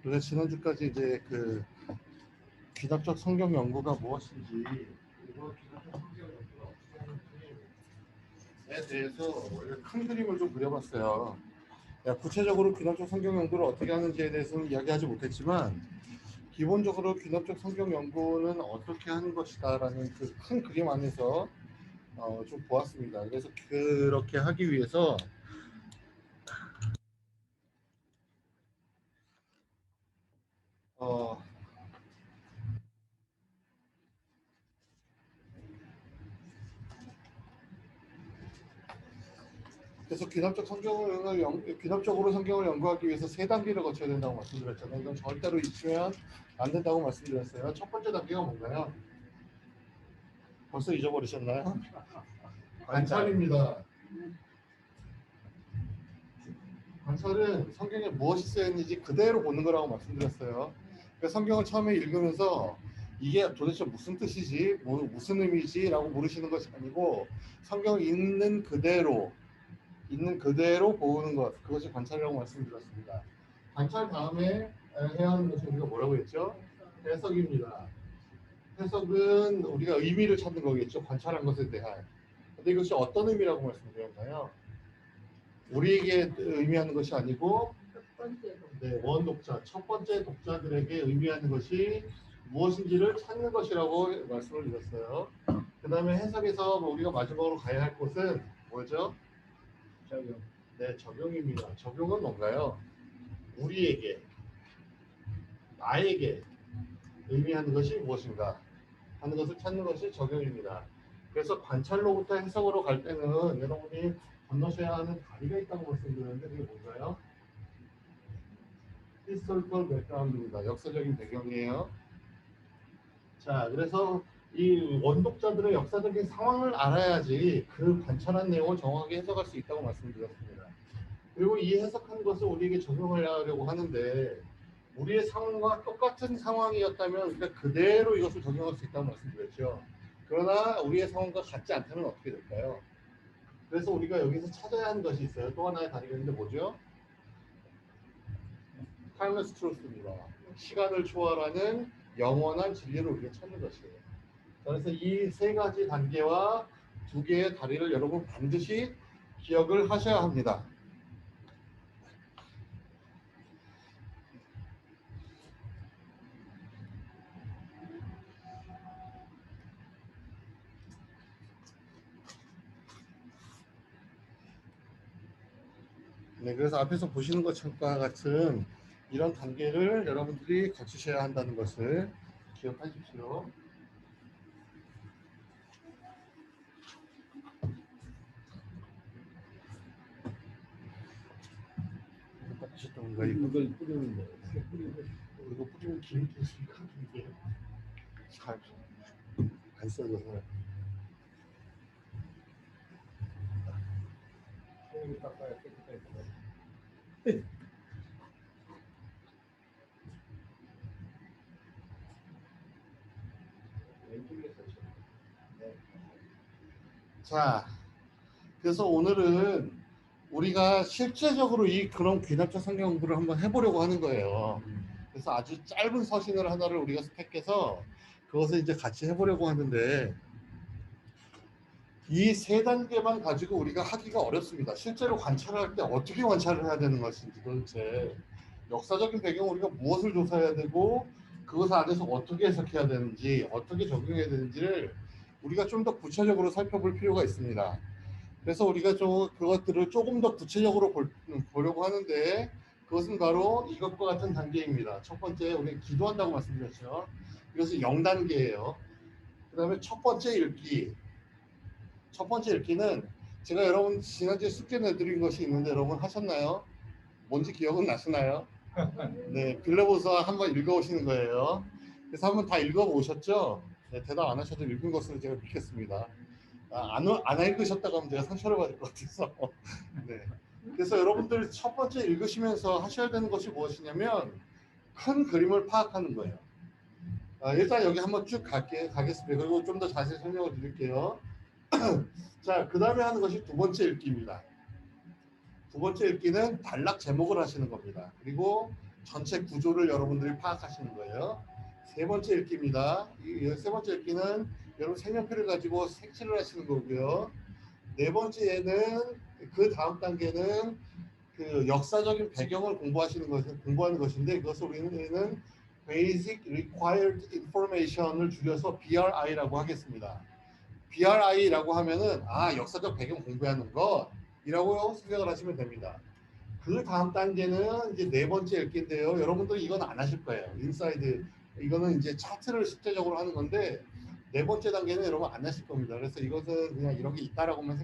우리가 지난주까지 이제 그 귀납적 성경 연구가 무엇인지 그리고 귀납적 성경 연구가 어떻게 하는지에 대해서 원래 큰 그림을 좀 그려봤어요. 구체적으로 귀납적 성경 연구를 어떻게 하는지에 대해서는 이야기하지 못했지만 기본적으로 귀납적 성경 연구는 어떻게 하는 것이다라는 그 큰 그림 안에서 좀 보았습니다. 그래서 그렇게 하기 위해서 어, 그래서 귀납적으로 성경을 연구하기 위해서 세 단계를 거쳐야 된다고 말씀드렸잖아요. 이건 절대로 잊으면 안 된다고 말씀드렸어요. 첫 번째 단계가 뭔가요? 벌써 잊어버리셨나요? 관찰입니다. 관찰은 성경에 무엇이 쓰여있는지 그대로 보는 거라고 말씀드렸어요. 그러니까 성경을 처음에 읽으면서 이게 도대체 무슨 뜻이지, 무슨 의미지 라고 물으시는 것이 아니고 성경을 있는 그대로 보는 것, 그것이 관찰이라고 말씀드렸습니다. 관찰 다음에 해야 하는 것이 우리가 뭐라고 했죠? 해석입니다. 해석은 우리가 의미를 찾는 거겠죠. 관찰한 것에 대한. 근데 이것이 어떤 의미라고 말씀드렸나요? 우리에게 의미하는 것이 아니고 원독자, 첫 번째 독자들에게 의미하는 것이 무엇인지를 찾는 것이라고 말씀을 드렸어요. 그 다음에 해석에서 우리가 마지막으로 가야 할 곳은 뭐죠? 적용. 네, 적용입니다. 적용은 뭔가요? 우리에게, 나에게 의미하는 것이 무엇인가 하는 것을 찾는 것이 적용입니다. 그래서 관찰로부터 해석으로 갈 때는 여러분이 건너셔야 하는 다리가 있다고 말씀드렸는데 그게 뭔가요? 히스토리컬 백그라운드입니다. 역사적인 배경이에요. 자, 그래서 이 원독자들의 역사적인 상황을 알아야지 그 관찰한 내용을 정확하게 해석할 수 있다고 말씀드렸습니다. 그리고 이 해석한 것을 우리에게 적용하려고 하는데 우리의 상황과 똑같은 상황이었다면 우리가 그대로 이것을 적용할 수 있다고 말씀드렸죠. 그러나 우리의 상황과 같지 않다면 어떻게 될까요? 그래서 우리가 여기서 찾아야 하는 것이 있어요. 또 하나의 다리가 있는데 뭐죠? 타임레스 트루스입니다. 시간을 초월하는 영원한 진리를 우리가 찾는 것이에요. 그래서 이 세 가지 단계와 두 개의 다리를 여러분 반드시 기억을 하셔야 합니다. 네, 그래서 앞에서 보시는 것과 같은 이런 단계를 여러분들이 거치셔야 한다는 것을 기억하십시오. 하셨던 건가요? 이걸 뿌리는 거예요. 이거 뿌리면 기름 붓습니까? 이게 잘안 써져서. 손을 닦아야 깨끗하게. 자, 그래서 오늘은 우리가 실제적으로 이 그런 귀납적 성경 공부를 한번 해보려고 하는 거예요. 그래서 아주 짧은 서신을 하나를 우리가 스택해서 그것을 이제 같이 해보려고 하는데 이 세 단계만 가지고 우리가 하기가 어렵습니다. 실제로 관찰할 때 어떻게 관찰을 해야 되는 것인지 도대체 역사적인 배경 우리가 무엇을 조사해야 되고 그것 안에서 어떻게 해석해야 되는지 어떻게 적용해야 되는지를 우리가 좀 더 구체적으로 살펴볼 필요가 있습니다. 그래서 우리가 그것들을 조금 더 구체적으로 보려고 하는데 그것은 바로 이것과 같은 단계입니다. 첫 번째 우리 기도한다고 말씀드렸죠. 이것은 0단계예요. 그 다음에 첫 번째 읽기. 첫 번째 읽기는 제가 여러분 지난주에 숙제 내드린 것이 있는데 여러분 하셨나요? 뭔지 기억은 나시나요? 네, 빌려보서 한번 읽어오시는 거예요. 그래서 한번 다 읽어보셨죠? 네, 대답 안 하셔도 읽은 것으로 제가 믿겠습니다. 안 읽으셨다고 하면 제가 상처를 받을 것 같아서. 네. 그래서 여러분들 첫 번째 읽으시면서 하셔야 되는 것이 무엇이냐면 큰 그림을 파악하는 거예요. 일단 여기 한번 쭉 가겠습니다. 그리고 좀 더 자세히 설명을 드릴게요. 자, 그 다음에 하는 것이 두 번째 읽기입니다. 두 번째 읽기는 단락 제목을 하시는 겁니다. 그리고 전체 구조를 여러분들이 파악하시는 거예요. 세 번째 읽기입니다. 이 세 번째 읽기는 여러분 색연필을 가지고 색칠을 하시는 거고요. 네 번째는 그 다음 단계는 그 역사적인 배경을 공부하는 것인데 그것을 우리는 Basic Required Information을 줄여서 BRI라고 하겠습니다. BRI라고 하면은 역사적 배경 공부하는 것이라고 생각을 하시면 됩니다. 그 다음 단계는 이제 네 번째 읽기인데요. 여러분들 이건 안 하실 거예요. 인사이드 이거는 이제 차트를 실제적으로 하는 건데 네 번째 단계는 여러분 안 하실 겁니다. 그래서 이것은 그냥 이런 게 있다라고만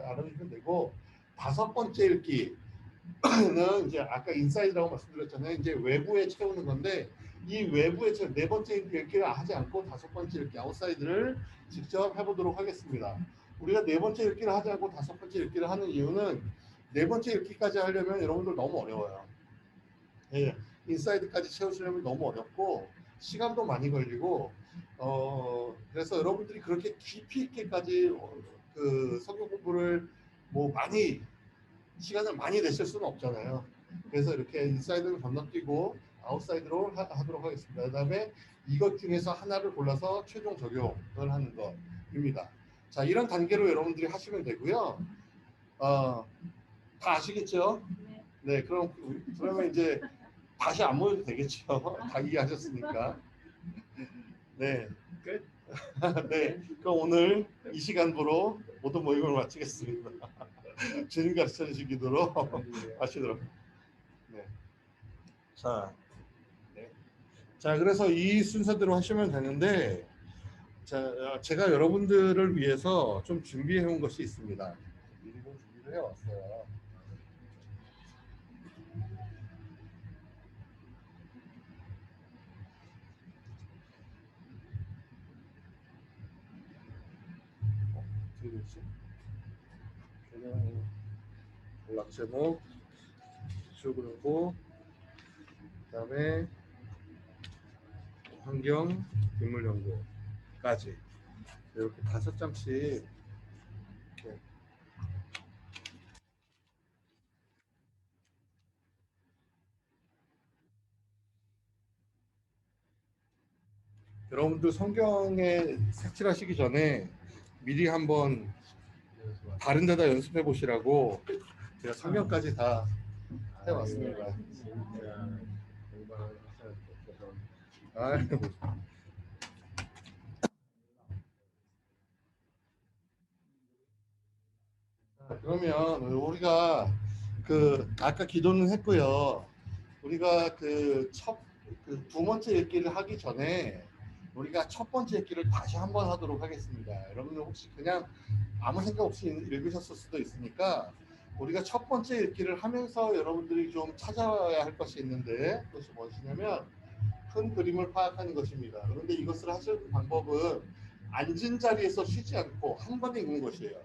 알아주시면 되고 다섯 번째 읽기는 이제 아까 인사이드라고 말씀드렸잖아요. 이제 외부에 채우는 건데 이 외부에 네 번째 읽기를 하지 않고 다섯 번째 읽기 아웃사이드를 직접 해보도록 하겠습니다. 우리가 네 번째 읽기를 하지 않고 다섯 번째 읽기를 하는 이유는 네 번째 읽기까지 하려면 여러분들 너무 어려워요. 예, 인사이드까지 채우시려면 너무 어렵고 시간도 많이 걸리고 그래서 여러분들이 그렇게 깊이 있게까지 그 성경 공부를 뭐 많이 시간을 많이 내실 수는 없잖아요. 그래서 이렇게 인사이드를 건너뛰고 아웃사이드로 하도록 하겠습니다. 그다음에 이것 중에서 하나를 골라서 최종 적용을 하는 것입니다. 자, 이런 단계로 여러분들이 하시면 되고요. 다 아시겠죠? 네, 그러면 이제 다시 안 모여도 되겠죠. 다 이해하셨으니까. 네, 끝. 네, 그럼 오늘 이 시간부로 모든 모임을 마치겠습니다. 주님 가르쳐 주시기도록 하시도록. 네. 자, 네. 자, 그래서 이 순서대로 하시면 되는데, 자, 제가 여러분들을 위해서 좀 준비해 온 것이 있습니다. 미리 좀 준비를 해 왔어요. 어떻게 되지? 연락 제목, 수그르고, 그다음에 환경, 인물 연구까지 이렇게 5장씩 이렇게 여러분들 성경에 색칠하시기 전에 미리 한번 다른 데다 연습해 보시라고 제가 성경까지 다 해왔습니다. 그러면 우리가 그 아까 기도는 했고요. 우리가 두 번째 읽기를 하기 전에 우리가 첫 번째 읽기를 다시 한번 하도록 하겠습니다. 여러분들 혹시 그냥 아무 생각 없이 읽으셨을 수도 있으니까 우리가 첫 번째 읽기를 하면서 여러분들이 좀 찾아야 할 것이 있는데 그것이 무엇이냐면 큰 그림을 파악하는 것입니다. 그런데 이것을 하시는 방법은 앉은 자리에서 쉬지 않고 한 번에 읽는 것이에요.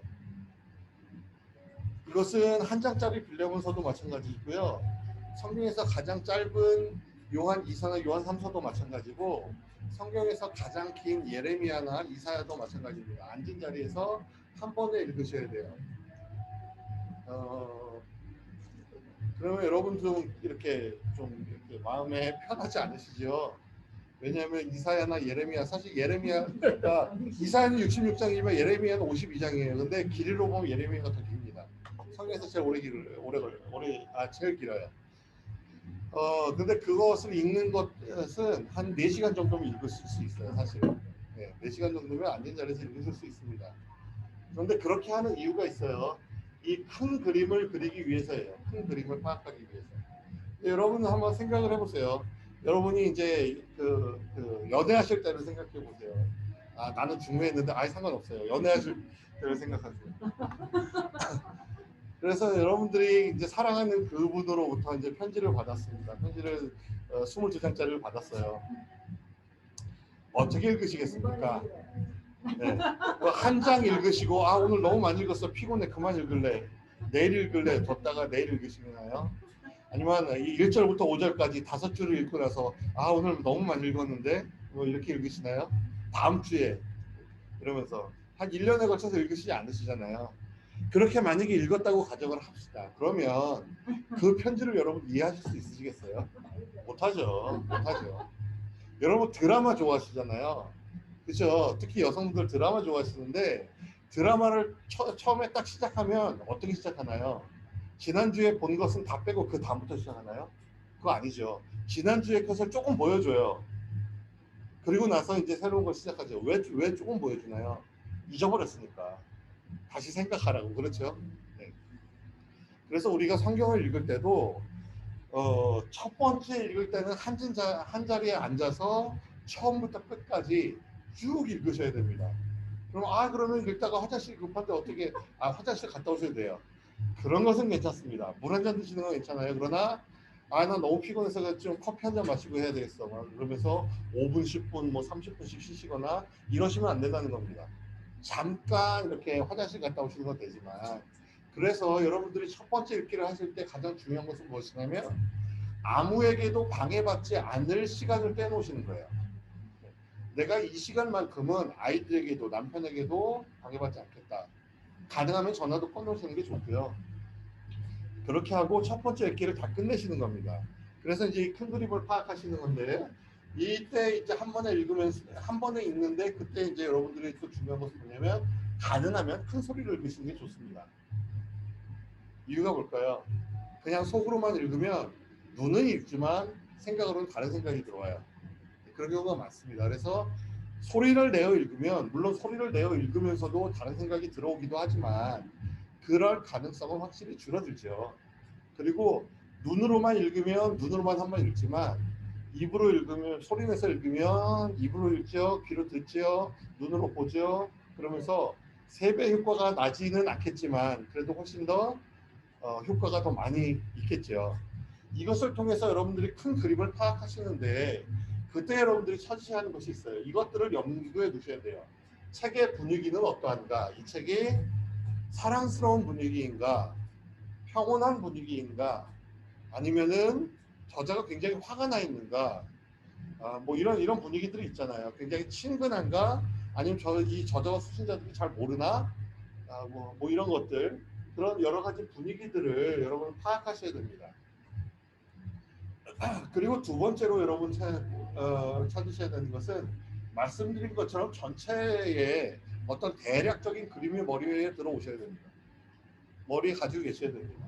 이것은 한 장짜리 빌레몬서도 마찬가지고요. 성경에서 가장 짧은 요한 2서나 요한 3서도 마찬가지고 성경에서 가장 긴 예레미야나 이사야도 마찬가지입니다. 앉은 자리에서 한 번에 읽으셔야 돼요. 그러면 여러분 좀 이렇게 마음에 편하지 않으시죠? 왜냐하면 이사야나 예레미야 사실 예레미야가 이사야는 66장이지만 예레미야는 52장이에요. 근데 길이로 보면 예레미야가 더 깁니다. 성경에서 제일 제일 길어요. 근데 그것을 읽는 것은 한 4시간 정도면 읽으실 수 있어요, 사실. 네, 4시간 정도면 앉은 자리에서 읽으실 수 있습니다. 그런데 그렇게 하는 이유가 있어요. 이 큰 그림을 그리기 위해서예요. 큰 그림을 파악하기 위해서. 여러분 한번 생각을 해보세요. 여러분이 이제 연애하실 때를 생각해 보세요. 나는 중매했는데 아예 상관없어요. 연애하실 때를 생각하세요. 그래서 여러분들이 이제 사랑하는 그분으로부터 이제 편지를 받았습니다. 편지를 22장짜리를 받았어요. 어떻게 읽으시겠습니까? 네. 한 장 읽으시고 오늘 너무 많이 읽었어 피곤해 그만 읽을래 내일 읽을래 뒀다가 내일 읽으시나요? 아니면 1절부터 5절까지 5줄을 읽고 나서 오늘 너무 많이 읽었는데 뭐 이렇게 읽으시나요? 다음 주에 이러면서 한 1년에 걸쳐서 읽으시지 않으시잖아요. 그렇게 만약에 읽었다고 가정을 합시다. 그러면 그 편지를 여러분 이해하실 수 있으시겠어요? 못하죠. 못하죠. 여러분 드라마 좋아하시잖아요. 그죠? 특히 여성분들 드라마 좋아하시는데 드라마를 처음에 딱 시작하면 어떻게 시작하나요? 지난주에 본 것은 다 빼고 그 다음부터 시작하나요? 그거 아니죠. 지난주의 것을 조금 보여줘요. 그리고 나서 이제 새로운 걸 시작하죠. 왜 조금 보여주나요? 잊어버렸으니까. 다시 생각하라고. 그렇죠? 네. 그래서 우리가 성경을 읽을 때도 첫 번째 읽을 때는 한 자리에 앉아서 처음부터 끝까지 쭉 읽으셔야 됩니다. 그러면 읽다가 화장실 급한데 어떻게 화장실 갔다 오셔도 돼요. 그런 것은 괜찮습니다. 물 한 잔 드시는 건 괜찮아요. 그러나 나 너무 피곤해서 좀 커피 한 잔 마시고 해야 되겠어. 그러면서 5분, 10분, 뭐 30분씩 쉬시거나 이러시면 안 된다는 겁니다. 잠깐 이렇게 화장실 갔다 오시는 건 되지만 그래서 여러분들이 첫 번째 읽기를 하실 때 가장 중요한 것은 무엇이냐면 아무에게도 방해받지 않을 시간을 빼놓으시는 거예요. 내가 이 시간만큼은 아이들에게도 남편에게도 방해받지 않겠다. 가능하면 전화도 꺼놓으시는 게 좋고요. 그렇게 하고 첫 번째 읽기를 다 끝내시는 겁니다. 그래서 이제 큰 그림을 파악하시는 건데 이때 이제 한 번에 읽으면서 한 번에 읽는데 그때 이제 여러분들이 또 중요한 것은 뭐냐면 가능하면 큰 소리로 읽으시는 게 좋습니다. 이유가 뭘까요? 그냥 속으로만 읽으면 눈은 읽지만 생각으로는 다른 생각이 들어와요. 그런 경우가 많습니다. 그래서 소리를 내어 읽으면 물론 소리를 내어 읽으면서도 다른 생각이 들어오기도 하지만 그럴 가능성은 확실히 줄어들죠. 그리고 눈으로만 읽으면 눈으로만 한 번 읽지만 입으로 읽으면 소리 내서 읽으면 입으로 읽죠. 귀로 듣죠. 눈으로 보죠. 그러면서 3배 효과가 나지는 않겠지만 그래도 훨씬 더 효과가 더 많이 있겠죠. 이것을 통해서 여러분들이 큰 그림을 파악하시는데 그때 여러분들이 찾으셔야 하는 것이 있어요. 이것들을 염두에 두셔야 돼요. 책의 분위기는 어떠한가? 이 책이 사랑스러운 분위기인가? 평온한 분위기인가? 아니면은 저자가 굉장히 화가 나 있는가? 뭐 이런 분위기들이 있잖아요. 굉장히 친근한가? 아니면 이 저자와 수신자들이 잘 모르나? 뭐 이런 것들 그런 여러 가지 분위기들을 여러분 파악하셔야 됩니다. 그리고 두 번째로 여러분 찾으셔야 되는 것은 말씀드린 것처럼 전체에 어떤 대략적인 그림이 머리에 들어오셔야 됩니다. 머리에 가지고 계셔야 됩니다.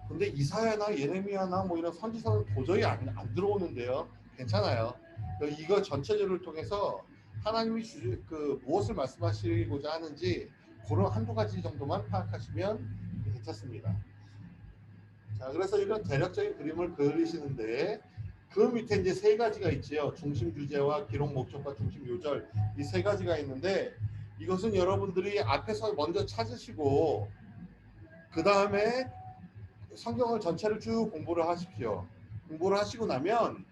근데 이사야나 예레미야나 뭐 이런 선지서는 도저히 안 들어오는데요. 괜찮아요. 이거 전체적을 통해서 하나님이 무엇을 말씀하시고자 하는지 그런 한두 가지 정도만 파악하시면 괜찮습니다. 자, 그래서 이런 대략적인 그림을 그리시는데 그 밑에 이제 3가지가 있지요. 중심 주제와 기록 목적과 중심 요절 이 3가지가 있는데 이것은 여러분들이 앞에서 먼저 찾으시고 그 다음에 성경을 전체를 쭉 공부를 하십시오. 공부를 하시고 나면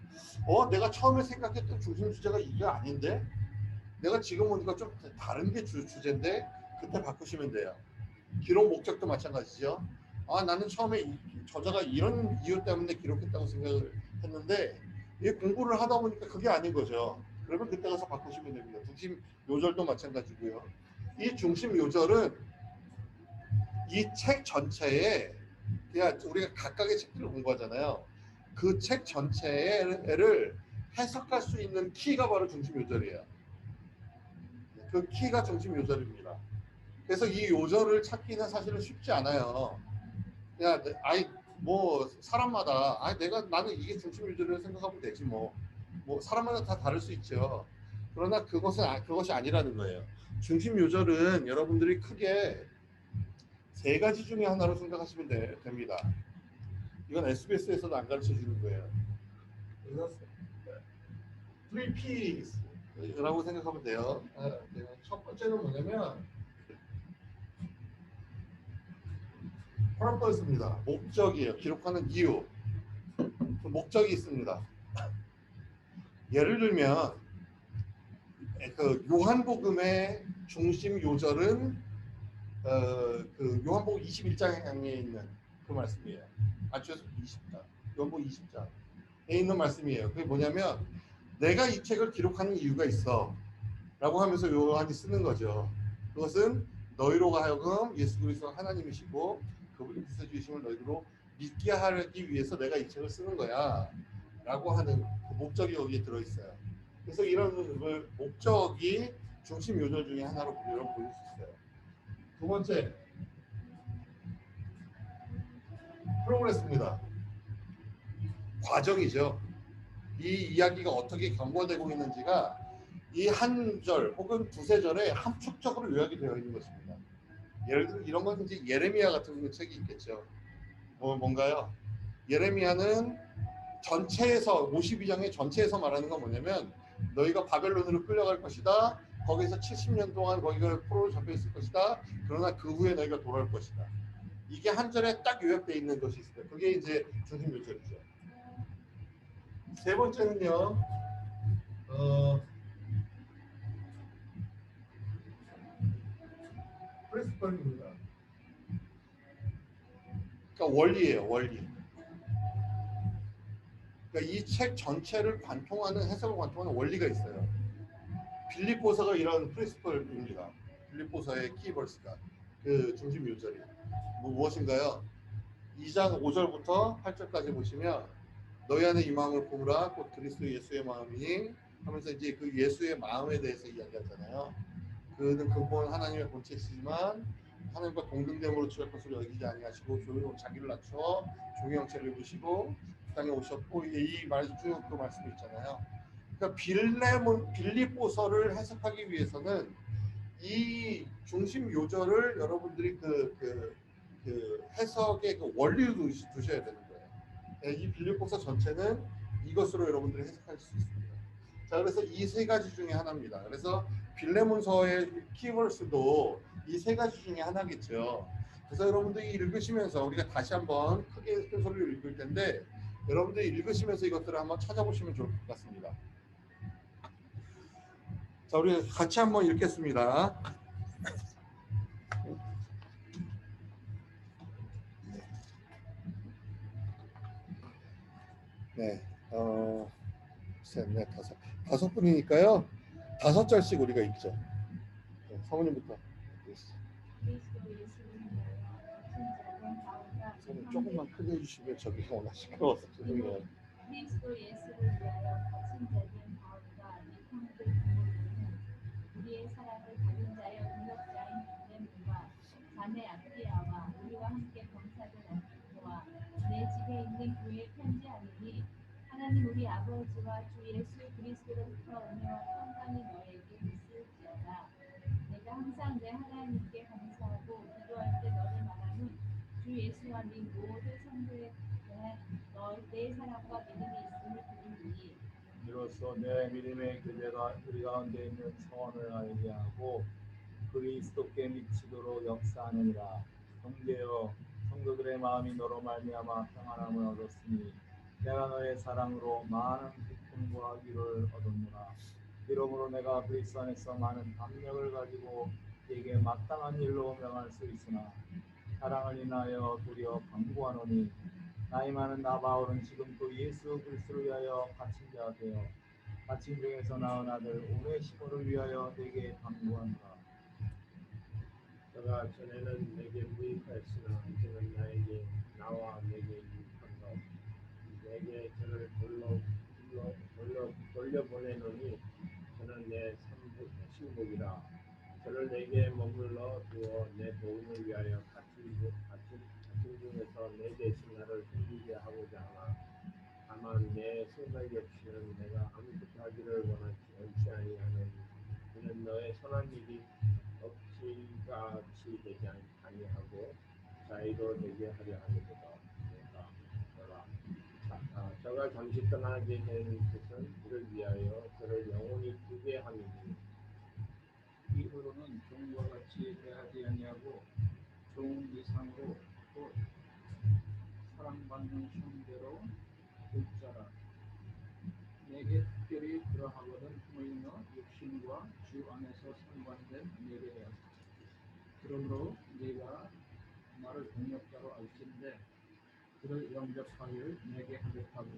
내가 처음에 생각했던 중심 주제가 이게 아닌데 내가 지금 보니까 좀 다른 게 주제인데 그때 바꾸시면 돼요. 기록 목적도 마찬가지죠. 나는 처음에 저자가 이런 이유 때문에 기록했다고 생각을 했는데 이 공부를 하다 보니까 그게 아닌 거죠. 그러면 그때 가서 바꾸시면 됩니다. 중심 요절도 마찬가지고요. 이 중심 요절은 이 책 전체에 그냥 우리가 각각의 책들을 공부하잖아요. 그 책 전체를 해석할 수 있는 키가 바로 중심 요절이에요. 그 키가 중심 요절입니다. 그래서 이 요절을 찾기는 사실은 쉽지 않아요. 야, 뭐 사람마다 나는 이게 중심 요절이라고 생각하면 되지 뭐 사람마다 다 다를 수 있죠. 그러나 그것이 아니라는 거예요. 중심 요절은 여러분들이 크게 3가지 중에 하나로 생각하시면 됩니다. 이건 SBS에서도 안 가르쳐 주는 거예요. 그래서 3Ps라고 생각하면 돼요. 첫 번째는 뭐냐면 purpose입니다. 목적이에요. 기록하는 이유. 목적이 있습니다. 예를 들면 그 요한복음의 중심 요절은 그 요한복음 21장에 있는 그 말씀이에요. 죄송합니다. 20장. 요한복음 20장에 있는 말씀이에요. 그게 뭐냐면 내가 이 책을 기록하는 이유가 있어 라고 하면서 요한이 쓰는 거죠. 그것은 너희로 하여금 예수 그리스도가 하나님이시고 그분이 구세주이심을 너희로 믿게 하기 위해서 내가 이 책을 쓰는 거야 라고 하는 그 목적이 여기에 들어있어요. 그래서 이런 목적이 중심 요절 중에 하나로 우리가 보일 수 있어요. 두 번째, 프로그레스입니다. 과정이죠. 이 이야기가 어떻게 경과되고 있는지가 이 한 절 혹은 두세 절에 함축적으로 요약이 되어 있는 것입니다. 예를 들어 이런 건 이제 예레미야 같은 책이 있겠죠. 뭔가요? 예레미야는 전체에서 52장의 전체에서 말하는 건 뭐냐면 너희가 바벨론으로 끌려갈 것이다. 거기서 70년 동안 거기가 포로로 잡혀 있을 것이다. 그러나 그 후에 너희가 돌아올 것이다. 이게 한 절에 딱 요약되어 있는 것이 있어요. 그게 이제 중심 요절이죠. 세 번째는요. 프린시플입니다. 그러니까 원리예요, 원리. 그러니까 이 책 전체를 관통하는 해석을 관통하는 원리가 있어요. 빌립보서가 이런 프린시플입니다. 빌립보서의 키버스가 그 중심 요절이 무엇인가요? 2장 5절부터 8절까지 보시면 너희 안에 이 마음을 품으라 곧 그리스도 예수의 마음이니 하면서 이제 그 예수의 마음에 대해서 이야기하잖아요. 그는 근본 하나님의 본체시지만 하나님과 동등됨으로 취할 것을 여기지 아니하시고 조용히 자기를 낮춰 종의 형체를 입으시고 땅에 오셨고 이 말씀 쭉 그 말씀이 있잖아요. 그러니까 빌립보서를 해석하기 위해서는 이 중심 요절을 여러분들이 그 해석의 그 원리를 두셔야 되는 거예요. 이 빌립보서 전체는 이것으로 여러분들이 해석할 수 있습니다. 자, 그래서 이 세 가지 중에 하나입니다. 그래서 빌레몬서의 키워스도 이 세 가지 중에 하나겠죠. 그래서 여러분들이 읽으시면서 우리가 다시 한번 크게 큰 소리로 읽을 텐데 여러분들이 읽으시면서 이것들을 한번 찾아보시면 좋을 것 같습니다. 자, 우리 같이 한번 읽겠습니다. 네, 셋, 넷, 다섯 분이니까요. 5절씩 우리가 읽죠. 네, 사모님부터. 조금만 크게 해주시면 저기 워낙 시끄러워서 죄송해요. 그리스도 예수를 위하여 갇힌 자된 바울과 이 형들 부모들은 우리의 사랑을 받은 자의 동역자인 빌레몬과 자매 아키아와 우리와 함께 범사된 아키포와 내 집에 있는 교회에 편지하노니 하나님 우리 아버지와 주 예수 그리스도로부터 은혜와 평강이 너에게 있을지어다. 내가 항상 내 하나님께 감사하고 기도할 때 너를 말하는 주 예수와 네 모든 성도에 대한 내 사랑과 믿음이 있음을 들으니 이로써 내 믿음의 교제가 우리 가운데 있는 성원을 알게 하고 그리스도께 미치도록 역사하느니라. 형제여 성도들의 마음이 너로 말미암아 평안함을 얻었으니 내가 너의 사랑으로 많은 기쁨과 위로를 얻었노라. 이러므로 내가 그리스도 안에서 많은 담력을 가지고 네게 마땅한 일로 명할 수 있으나 사랑을 인하여 도리어 강구하노니 나이 많은 나 바울은 지금 또 예수 그리스도를 위하여 갇힌 자 되어 갇힌 중에서 낳은 아들 오네시모를 위하여 내게 강구하노라. 그가 전에는 내게 무익하였으나 이제는 나에게 나와 내게 유익한다. 내게 저를 돌려보내노니 저는 내 신복이라. 저를 내게 머물러 두어 내 도움을 위하여 갇힌 중에서 내 대신 나를 힘들게 하고자 하나 다만 내 생각 없이는 내가 아무것도 하기를 원치 아니하노니 이는 너의 선한 일이 억지같이 되지 아니하고 자의로 되게 하려 함이로다. 저가 잠시 떠나게 되는 뜻은 이를 위하여 저를 영원히 두게 함이니 이후로는 종과 같이 대하지 아니하고 종 이상으로 또 사랑받는 형제로 돕자라. 내게 특별히 그러하거든 모이며 육신과 주 안에서 상관된 예배야. 그러므로 네가 나를 동역자로 알진대 그를 영접하여 내게 하겠다고.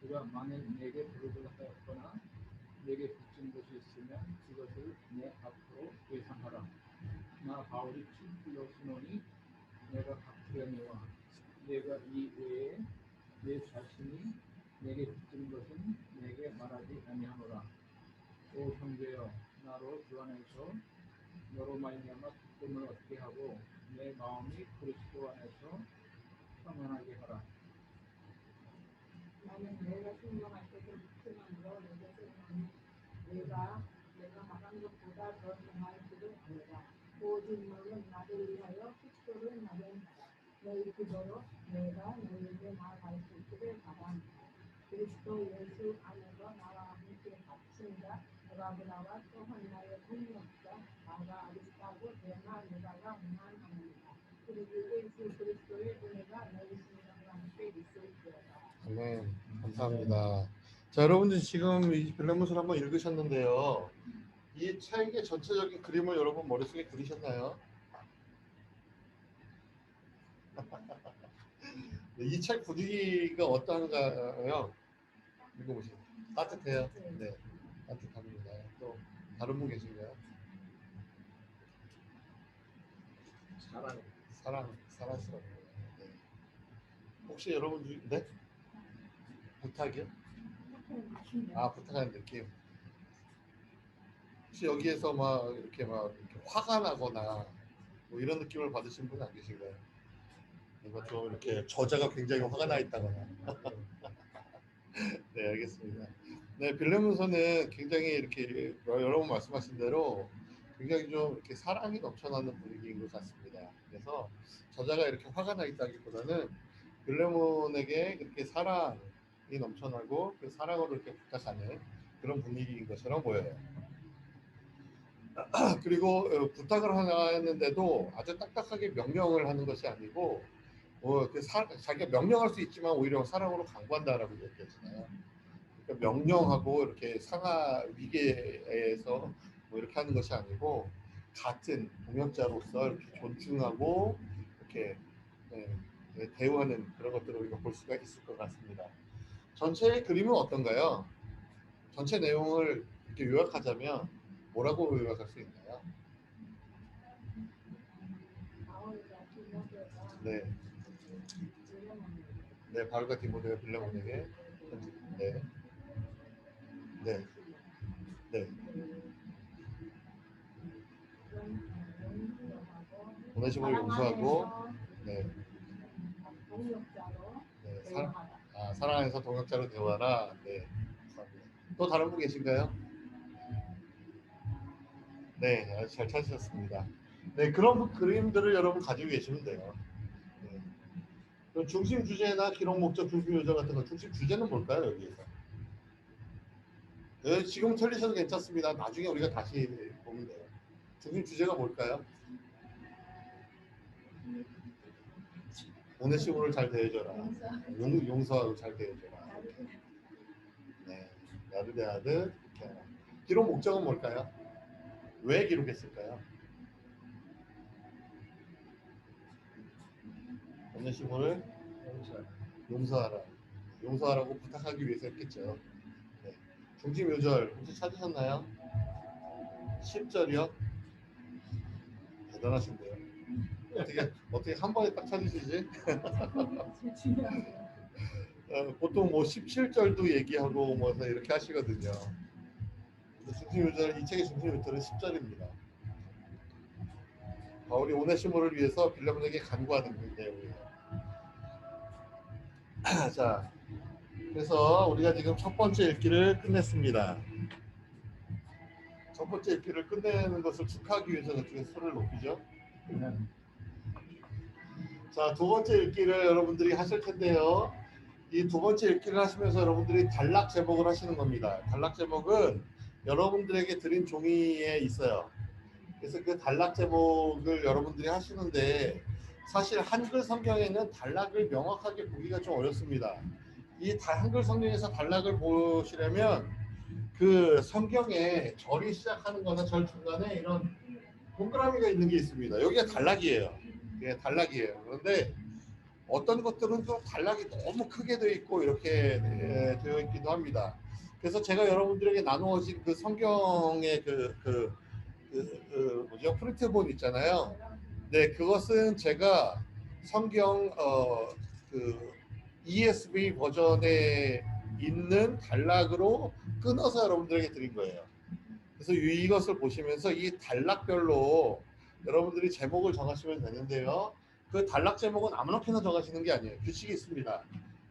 그가 만일 내게 부르를 하였거나 내게 빚진 것이 있으면 그것을 내 앞으로 예상하라. 나 바울이 친필로 쓰노니 내가 갚으려니와 내가 이 외에 내 자신이 내게 빚진 것은 내게 말하지 아니하노라. 오 형제여, 나로 주 안에서 너로 말미암아 기쁨을 얻게 하고 내 마음이 그리스도 안에서 평안하게 하라. 나는 내가 순종할 때도 믿음으로 내게 쓰노니 내가 말한 것보다 더 정할 줄을 아노라. 오직 너는 나를 위하여 그리스도를 나타내라. 너희 기도로 내가 너희에게 나아갈 수 있기를 바랍니다. 그리스도 예수 안에서 나와 함께 갇힌 자 에바브라와 또 한나의 동력자 나가 아리스타고 데마 누가가 응한하느니라. 그리고 예수 그리스도의 은혜가 너희 심령과 함께 있을지어다. 네, 감사합니다. 자, 여러분들 지금 이 빌레몬서를 한번 읽으셨는데요. 이 책의 전체적인 그림을 여러분 머릿속에 그리셨나요? 이 책 분위기가 어떠한가요? 읽어보세요. 따뜻해요? 네, 따뜻합니다. 또 다른 분 계신가요? 사랑스럽네요. 네. 혹시 여러분 네? 부탁이요? 아, 부탁하는 느낌. 혹시 여기에서 막 이렇게 화가 나거나 뭐 이런 느낌을 받으신 분 안 계신가요? 뭔가 좀 이렇게 저자가 굉장히 화가 나 있다거나. 네, 알겠습니다. 네, 빌레몬서는 굉장히 이렇게 여러분 말씀하신 대로 굉장히 좀 이렇게 사랑이 넘쳐나는 분위기인 것 같습니다. 그래서 저자가 이렇게 화가 나 있다기보다는 빌레몬에게 이렇게 사랑이 넘쳐나고 그 사랑으로 이렇게 부탁하는 그런 분위기인 것처럼 보여요. 그리고 부탁을 하는데도 아주 딱딱하게 명령을 하는 것이 아니고 자기가 명령할 수 있지만 오히려 사랑으로 강구한다라고 얘기했잖아요. 그러니까 명령하고 이렇게 상하 위계에서 뭐 이렇게 하는 것이 아니고 같은 동역자로서 이렇게 존중하고 이렇게 대우하는 그런 것들을 우리가 볼 수가 있을 것 같습니다. 전체의 그림은 어떤가요? 전체 내용을 이렇게 요약하자면 뭐라고 요약할 수 있나요? 네. 네, 바울과 디모데가 빌레몬에게 네. 네. 네. 오네시모를 용서하고 네. 네. 사랑 안에서 동역자로 대화하라. 네. 또 다른 분 계신가요? 네, 아주 잘 찾으셨습니다. 네, 그런 그림들을 여러분 가지고 계시면 돼요. 네. 그럼 중심 주제나 기록 목적, 중심 요절 같은 거 중심 주제는 뭘까요, 여기에서? 네, 지금 틀리셔도 괜찮습니다. 나중에 우리가 다시 보면 돼요. 중심 주제가 뭘까요? 오네시모를 잘 대해줘라. 용서하고 잘 대해줘라. 네, 나를 대하듯 이렇게 하라. 기록 목적은 뭘까요? 왜 기록했을까요? 오네시모를 용서하라고 부탁하기 위해서 했겠죠. 네. 중심 요절 혹시 찾으셨나요? 10절이요? 대단하신데요. 어떻게 한 번에 딱 찾으시지? 보통 뭐 17절도 얘기하고 뭐 이렇게 하시거든요. 중심 요절, 이 책의 중심 요절은 10절입니다. 바울이 오네시모를 위해서 빌레몬에게 간구하는 그 내용이에요. 자, 그래서 우리가 지금 첫 번째 읽기를 끝냈습니다. 첫 번째 읽기를 끝내는 것을 축하하기 위해서 저쪽에 소리를 높이죠. 자, 두 번째 읽기를 여러분들이 하실 텐데요. 이 두 번째 읽기를 하시면서 여러분들이 단락 제목을 하시는 겁니다. 단락 제목은 여러분들에게 드린 종이에 있어요. 그래서 그 단락 제목을 여러분들이 하시는데 사실 한글 성경에는 단락을 명확하게 보기가 좀 어렵습니다. 이 한글 성경에서 단락을 보시려면 그 성경에 절이 시작하는 거나 절 중간에 이런 동그라미가 있는 게 있습니다. 여기가 단락이에요. 예, 단락이에요. 그런데 어떤 것들은 또 단락이 너무 크게 되어 있고 이렇게 되어 있기도 합니다. 그래서 제가 여러분들에게 나누어진 그 성경의 그 뭐죠? 프린트본 있잖아요. 네, 그것은 제가 성경 그 ESV 버전에 있는 단락으로 끊어서 여러분들에게 드린 거예요. 그래서 이것을 보시면서 이 단락별로 여러분들이 제목을 정하시면 되는데요. 그 단락 제목은 아무렇게나 정하시는 게 아니에요. 규칙이 있습니다.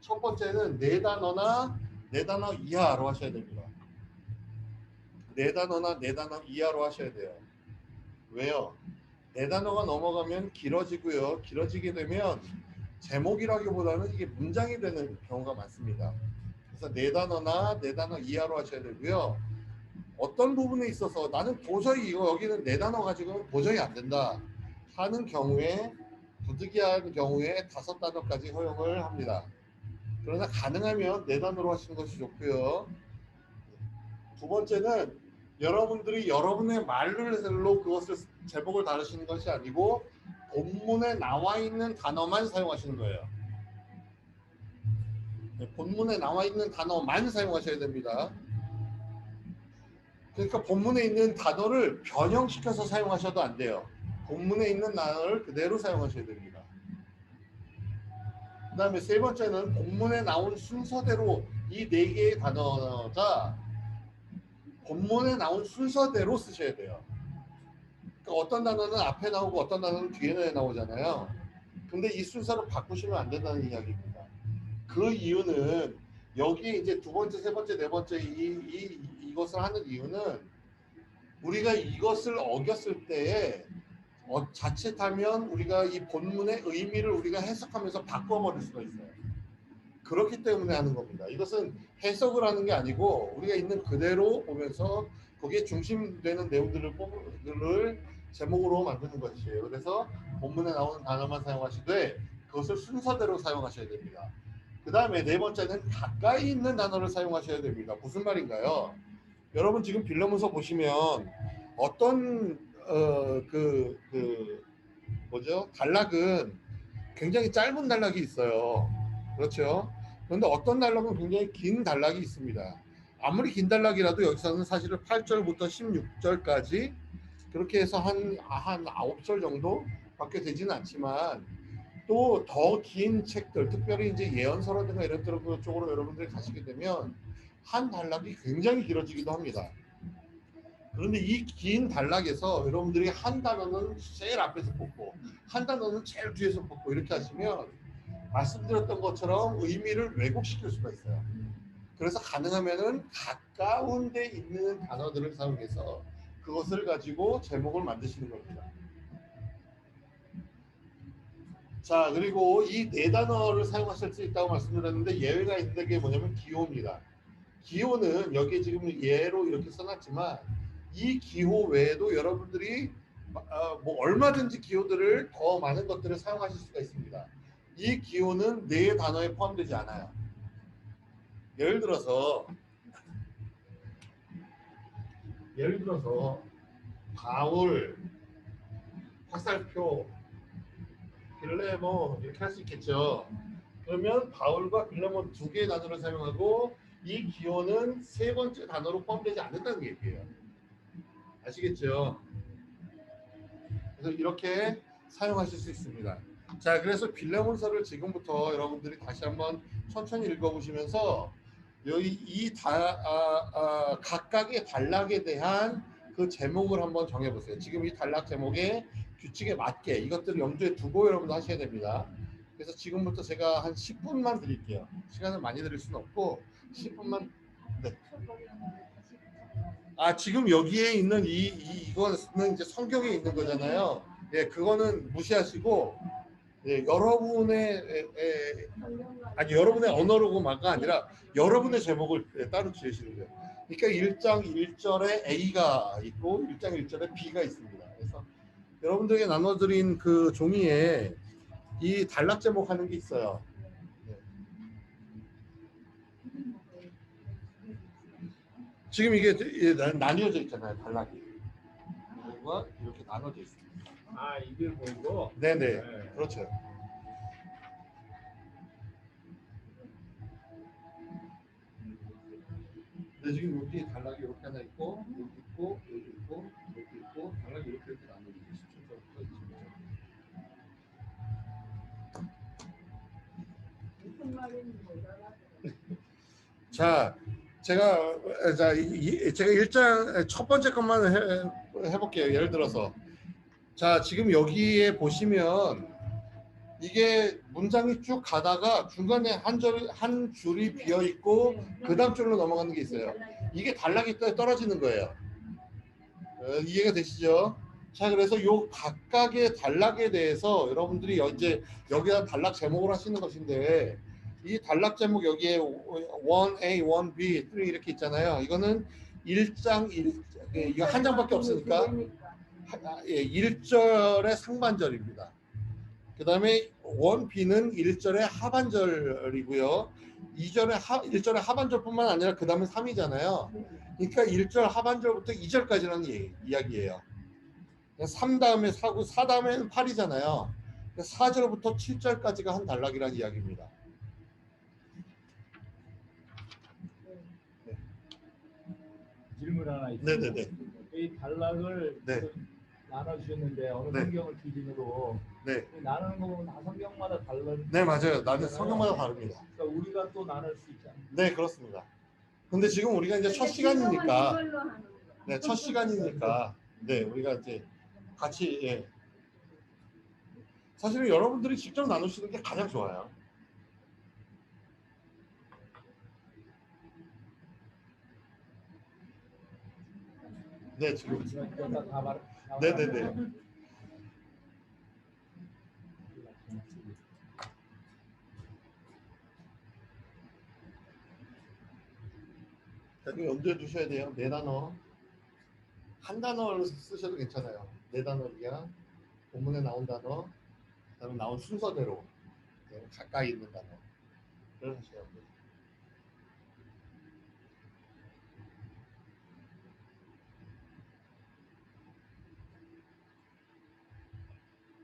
첫 번째는 네 단어나 네 단어 이하로 하셔야 됩니다. 네 단어나 네 단어 이하로 하셔야 돼요. 왜요? 네 단어가 넘어가면 길어지고요. 길어지게 되면 제목이라기보다는 이게 문장이 되는 경우가 많습니다. 그래서 네 단어나 네 단어 이하로 하셔야 되고요. 어떤 부분에 있어서 나는 도저히 이거 여기는 네 단어 가지고는 도저히 안 된다 하는 경우에 부득이한 경우에 다섯 단어까지 허용을 합니다. 그러나 가능하면 네 단어로 하시는 것이 좋고요. 두 번째는 여러분들이 여러분의 말로 그것을 제목을 다루시는 것이 아니고 본문에 나와 있는 단어만 사용하시는 거예요. 본문에 나와 있는 단어만 사용하셔야 됩니다. 그러니까 본문에 있는 단어를 변형시켜서 사용하셔도 안 돼요. 본문에 있는 단어를 그대로 사용하셔야 됩니다. 그 다음에 세 번째는 본문에 나온 순서대로 이 네 개의 단어가 본문에 나온 순서대로 쓰셔야 돼요. 그러니까 어떤 단어는 앞에 나오고 어떤 단어는 뒤에 나오잖아요. 근데 이 순서를 바꾸시면 안 된다는 이야기입니다. 그 이유는 여기 이제 두 번째, 세 번째, 네 번째 이것을 하는 이유는 우리가 이것을 어겼을 때에 자칫하면 우리가 이 본문의 의미를 우리가 해석하면서 바꿔버릴 수가 있어요. 그렇기 때문에 하는 겁니다. 이것은 해석을 하는 게 아니고 우리가 있는 그대로 보면서 거기에 중심되는 내용들을 제목으로 만드는 것이에요. 그래서 본문에 나오는 단어만 사용하시되 그것을 순서대로 사용하셔야 됩니다. 그 다음에 네 번째는 가까이 있는 단어를 사용하셔야 됩니다. 무슨 말인가요? 여러분 지금 빌레몬서 보시면 어떤 뭐죠? 단락은 굉장히 짧은 단락이 있어요. 그렇죠? 그런데 어떤 단락은 굉장히 긴 단락이 있습니다. 아무리 긴 단락이라도 여기서는 사실은 8절부터 16절까지 그렇게 해서 한 9절 정도밖에 되지는 않지만 또 더 긴 책들, 특별히 이제 예언서라든가 이런 쪽으로 여러분들이 가시게 되면 한 단락이 굉장히 길어지기도 합니다. 그런데 이 긴 단락에서 여러분들이 한 단어는 제일 앞에서 뽑고 한 단어는 제일 뒤에서 뽑고 이렇게 하시면 말씀드렸던 것처럼 의미를 왜곡시킬 수가 있어요. 그래서 가능하면은 가까운 데 있는 단어들을 사용해서 그것을 가지고 제목을 만드시는 겁니다. 자, 그리고 이 네 단어를 사용하실 수 있다고 말씀드렸는데 예외가 있는 게 뭐냐면 기호입니다. 기호는 여기 지금 예로 이렇게 써놨지만 이 기호 외에도 여러분들이 뭐 얼마든지 기호들을 더 많은 것들을 사용하실 수가 있습니다. 이 기호는 네 단어에 포함되지 않아요. 예를 들어서 바울, 화살표, 빌레몬 이렇게 할 수 있겠죠. 그러면 바울과 빌레몬 두 개의 단어를 사용하고 이 기호는 세 번째 단어로 포함되지 않는다는 얘기예요. 아시겠죠? 그래서 이렇게 사용하실 수 있습니다. 자, 그래서 빌레몬서를 지금부터 여러분들이 다시 한번 천천히 읽어보시면서 여기 각각의 단락에 대한 그 제목을 한번 정해보세요. 지금 이 단락 제목의 규칙에 맞게 이것들을 염두에 두고 여러분들 하셔야 됩니다. 그래서 지금부터 제가 한 10분만 드릴게요. 시간을 많이 드릴 수는 없고 10분만. 네. 지금 여기에 있는 이거는 이제 성경에 있는 거잖아요. 예, 그거는 무시하시고 여러분의 언어로고마가 아니라 여러분의 제목을 따로 지으시는 거예요. 그러니까 1장 1절에 A가 있고 1장 1절에 B가 있습니다. 그래서 여러분들에게 나눠드린 그 종이에 이 단락 제목 하는 게 있어요. 지금 이게 나뉘어져 있잖아요. 단락이 이렇게 나눠져 있습니다. 이게 보이고. 네네. 네. 그렇죠. 근데 지금 여기 단락이 이렇게 하나 있고 여기 있고 여기 있고 여기 있고 자, 제가 일장 첫 번째 것만 해볼게요. 예를 들어서 자, 지금 여기에 보시면 이게 문장이 쭉 가다가 중간에 한 줄이 비어 있고 그 다음 줄로 넘어가는 게 있어요. 이게 단락이 떨어지는 거예요. 이해가 되시죠? 자, 그래서 요 각각의 단락에 대해서 여러분들이 이제 여기다 단락 제목을 하시는 것인데 이 단락 제목 여기에 1A, 1B, 3 이렇게 있잖아요. 이거는 1장, 이거 한 장밖에 없으니까 1절의 상반절입니다. 그 다음에 1B는 1절의 하반절이고요. 1절의 하반절뿐만 아니라 그 다음에 3이잖아요. 그러니까 1절 하반절부터 2절까지라는 이야기예요. 3 다음에 4고 4 다음에는 8이잖아요. 4절부터 7절까지가 한 단락이라는 이야기입니다. 질문 하나 있어요. 네네네. 이 단락을 네. 나눠주셨는데 어느 네. 성경을 기준으로 네. 나누는 거 보면 다 성경마다 다른. 네, 맞아요. 나는 성경마다 다릅니다. 그러니까 우리가 또 나눌 수 있잖아요. 네, 그렇습니다. 근데 지금 우리가 이제 첫 시간이니까, 네, 첫 시간이니까, 네, 우리가 이제 같이, 예. 사실은 여러분들이 직접 나누시는 게 가장 좋아요. 네, 지금. 네네네. 여기 염두에 두셔야 돼요. 네 단어. 한 단어를 쓰셔도 괜찮아요. 네 단어 이상 본문에 나온 단어, 그다음에 나온 순서대로 가까이 있는 단어. 그걸 하셔야 돼요.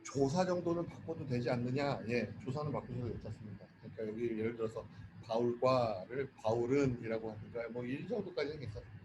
조사 정도는 바꿔도 되지 않느냐? 예, 조사는 바꾸셔도 괜찮습니다. 그러니까 여기 예를 들어서 바울과를 바울은이라고 하니까 뭐 이 정도까지는 괜찮습니다.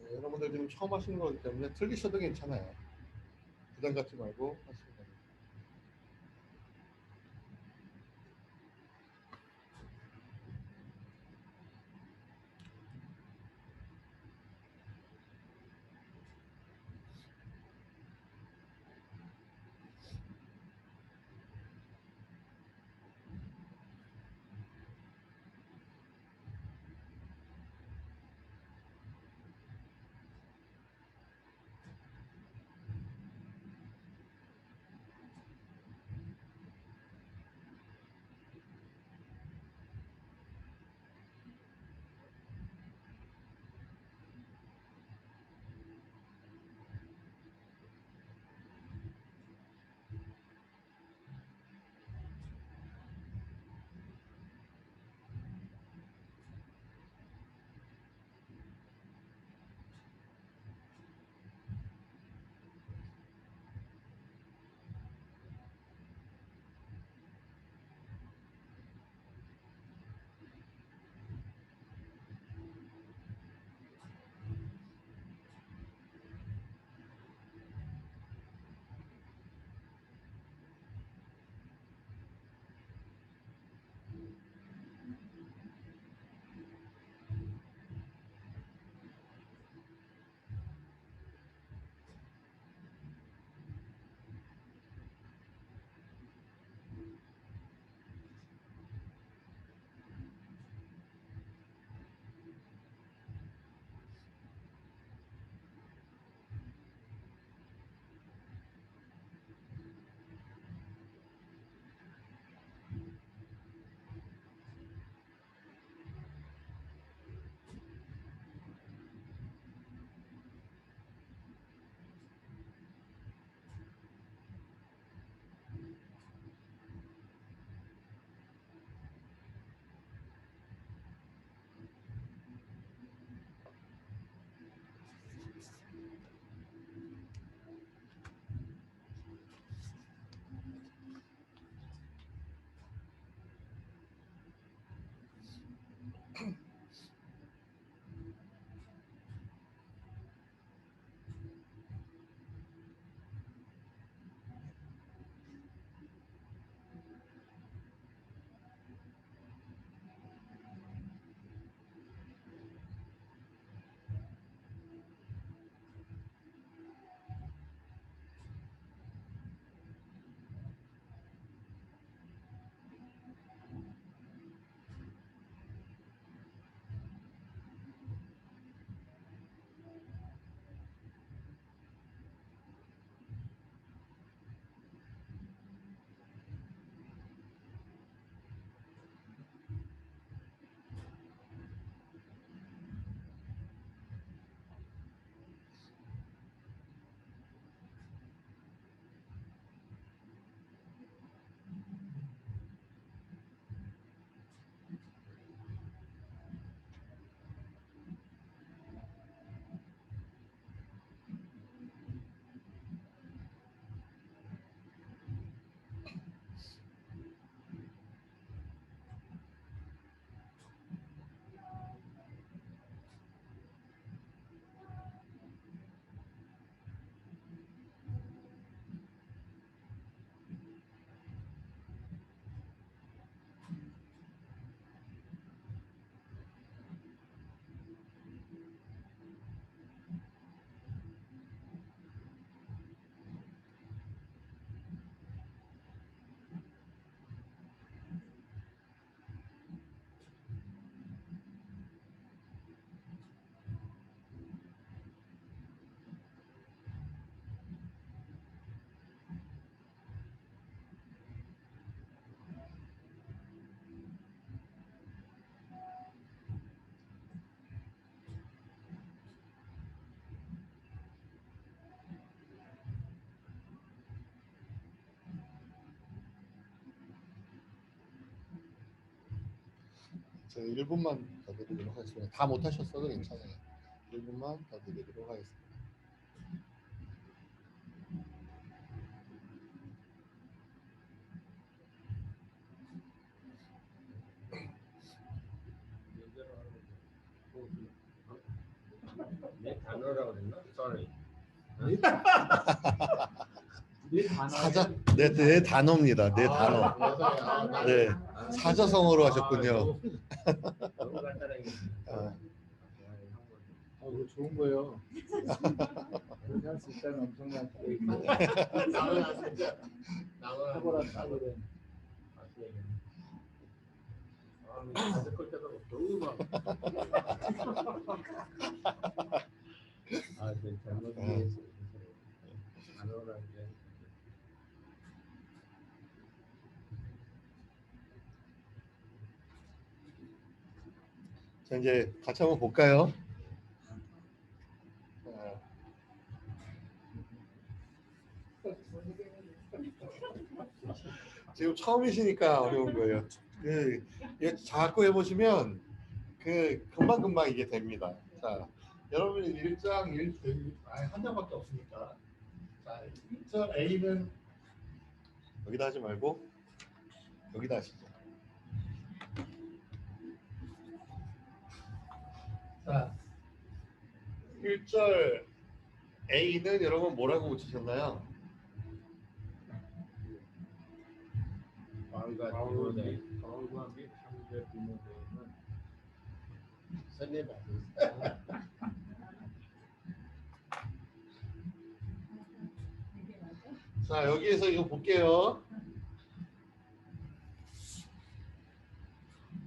여러분들 지금 처음 하시는 거기 때문에 틀리셔도 괜찮아요. 부담 갖지 말고 하시면 됩니다. 제가 1분만 더 드리도록 하겠습니다. 다 못하셨어도 괜찮아요. 1분만 더 드리도록 하겠습니다. 내 단어라고 그랬나? Sorry. 네 단어. 네 단어입니다. 네 단어. 맞아요. 네 사자성어로 하셨군요. 너무 간단하게. 그거 좋은 거예요. 그렇게 할 수 있다면 엄청난 기회입니다. 탁월한 탁월해. 다섯 걸 때도 너무 막. 아, 네, 잘못 이해했어요. 단어라는 게. 자 이제 같이 한번 볼까요? 지금 처음이시니까 어려운 거예요. 이거 자꾸 해보시면 금방 이게 됩니다. 자, 여러분이 1장 1 한 장밖에 없으니까. 자, 1절 A는 여기다 하지 말고 여기다 하시죠. 자, 1절 A는 여러분 뭐라고 붙이셨나요? 바울과 디모데. 바울과 및 형제 디모데는 선례 받은 이게 맞아? 자, 여기에서 이거 볼게요.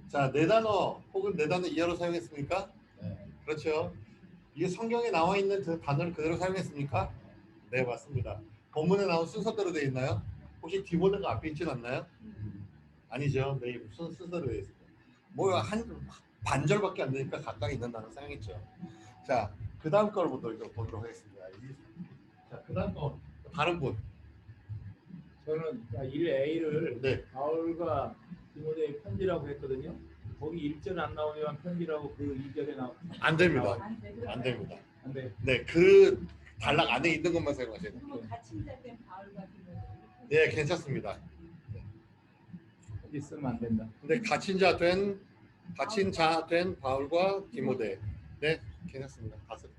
자, 네 단어 혹은 네 단어 이하로 사용했습니까? 네. 그렇죠. 이게 성경에 나와 있는 그 단어를 그대로 사용했습니까? 네, 맞습니다. 본문에 나온 순서대로 되어 있나요? 혹시 디모데가 앞에 있진 않나요? 아니죠. 네, 순서대로 되어 있습니다. 뭐 한 반절밖에 안 되니까 각각 있는 단어 사용했죠. 자, 그 다음 걸 보도록 하겠습니다. 자, 그 다음 거 다른 분. 저는 1A를 네. 바울과 디모데의 편지라고 했거든요. 거기 1절 안 나오지만 편지라고 그 2절에 안 됩니다. 안 돼. 안 됩니다. 안 돼. 네, 그 단락 안에 있는 것만 사용하셔야 돼요. 그리고 같이 시작된 바울과 디모데. 네, 괜찮습니다. 편지 쓰면 안 된다. 근데 갇힌 자 된 바울과 디모데. 네, 괜찮습니다. 다섯.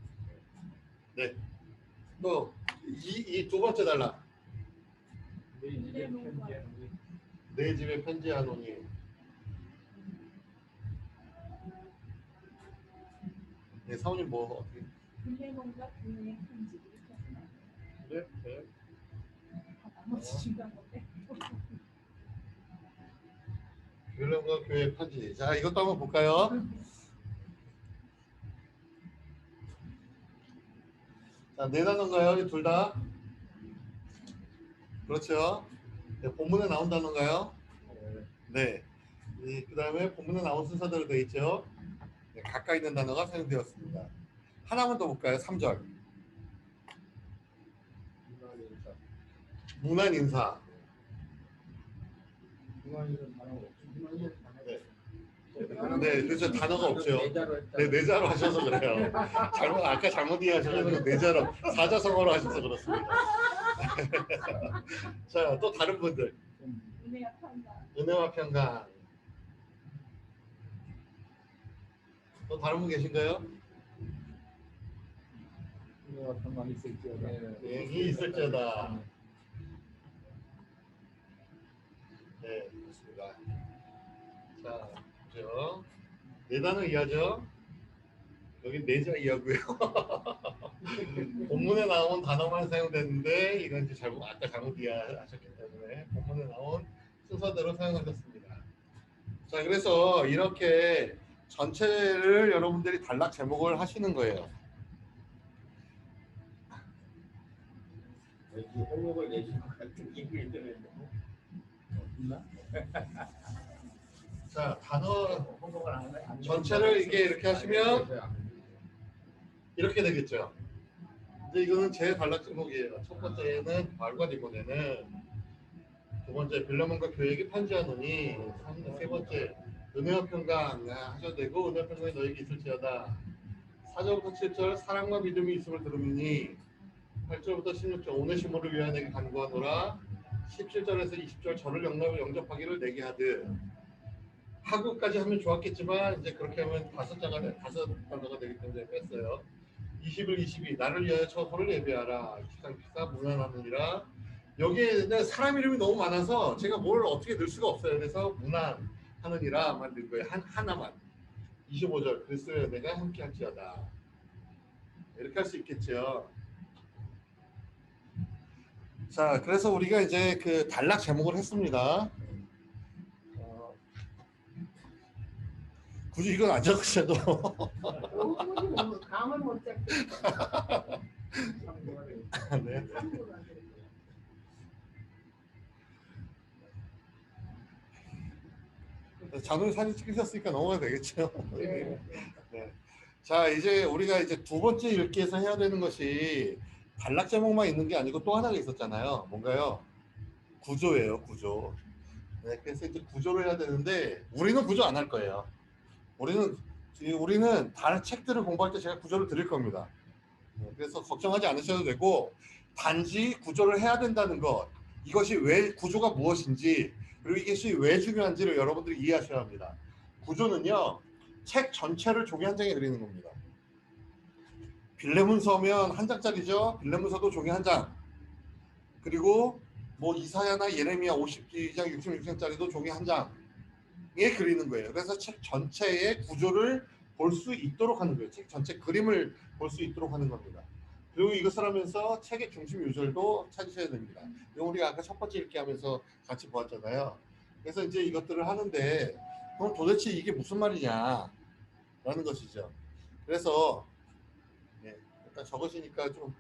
네. 또 이 두 번째 단락. 내 집에 편지하는 내 집에 편지하노니. 네, 사모님 뭐 어떻게? 빌레몬과 교회의 편지 이렇게 하시나요? 네, 네. 나머지 중간 건데. 빌레몬과 교회 편지. 자, 이것도 한번 볼까요? 자, 네 단어인가요? 둘 다? 그렇죠. 네, 본문에 나온 단어인가요? 네. 그 다음에 본문에 나온 순서대로 되어 있죠. 네, 가까이 있는 단어가 사용되었습니다. 하나만 더 볼까요? 3절. 문안 인사. 중간이는 단어가 없죠. 네, 그렇죠. 단어가 없죠. 내자로 했다. 네, 내자로 하셔서 그래요. 아까 잘못 이해하셔가지고 내자로 사자성어로 하셔서 그렇습니다. 자, 또 다른 분들. 은혜와 평강. 은혜와 평강. 또 다른 분 계신가요? 은혜와 평강이 있을지어다. 네, 이 있을지어다. 네, 좋습니다. 자, 그죠? 네 단어 이하죠? 여기 네자 이하고요. 본문에 나온 단어만 사용됐는데 이건 이제 아까 잘못 이해하셨기 때문에 본문에 나온 순서대로 사용하셨습니다. 자, 그래서 이렇게 전체를 여러분들이 단락 제목을 하시는 거예요. 왠지 호목을 내주는 것 같은 기분이 드네요. 있나? 자, 단어 홍보를 안 전체를 이렇게 하시면 이렇게 되겠죠. 이제 이거는 제 단락 제목이에요. 첫 번째는 바울과 디모데는, 두 번째 빌레몬과 교회에게 편지하노니, 세 번째 은혜와 평강 하셔도 되고 은혜와 평강이 너에게 있을지어다. 4절부터 7절 사랑과 믿음이 있음을 들으니 8절부터 16절 오네시모를 위하여 내게 간구하노라. 17절에서 20절 저를 영접하기를 내게 하듯 하고까지 하면 좋았겠지만 이제 그렇게 하면 다섯 단어가 되기 때문에 뺐어요. 21, 22 나를 위하여 처소를 예배하라. 23, 24 문안하느니라. 여기에 사람 이름이 너무 많아서 제가 뭘 어떻게 넣을 수가 없어요. 그래서 문안하느니라만 넣은 거예요. 하나만. 25절 그리스도의 내가 함께 할지어다. 이렇게 할 수 있겠죠. 자, 그래서 우리가 이제 그 단락 제목을 했습니다. 굳이 이건 안 적으셔도 너무 뭐 감을 못 잡겠어. 네. 장로님 사진 찍으셨으니까 넘어가도 되겠죠. 네. 네. 자, 이제 우리가 이제 두 번째 읽기에서 해야 되는 것이 단락 제목만 있는 게 아니고 또 하나가 있었잖아요. 뭔가요? 구조예요, 구조. 네, 그래서 이제 구조를 해야 되는데 우리는 구조 안 할 거예요. 우리는 다른 책들을 공부할 때 제가 구조를 드릴 겁니다. 네, 그래서 걱정하지 않으셔도 되고 단지 구조를 해야 된다는 것, 이것이 왜 구조가 무엇인지 그리고 이것이 왜 중요한지를 여러분들이 이해하셔야 합니다. 구조는요, 책 전체를 종이 한 장에 그리는 겁니다. 빌레문서면 한 장짜리죠. 빌레문서도 종이 한 장. 그리고 뭐 이사야나 예레미야 52장, 66장짜리도 종이 한 장에 그리는 거예요. 그래서 책 전체의 구조를 볼 수 있도록 하는 거예요. 책 전체 그림을 볼 수 있도록 하는 겁니다. 그리고 이것을 하면서 책의 중심 요절도 찾으셔야 됩니다. 이거 우리가 아까 첫 번째 읽기 하면서 같이 보았잖아요. 그래서 이제 이것들을 하는데 그럼 도대체 이게 무슨 말이냐 라는 것이죠. 그래서 네, 일단 적으시니까 좀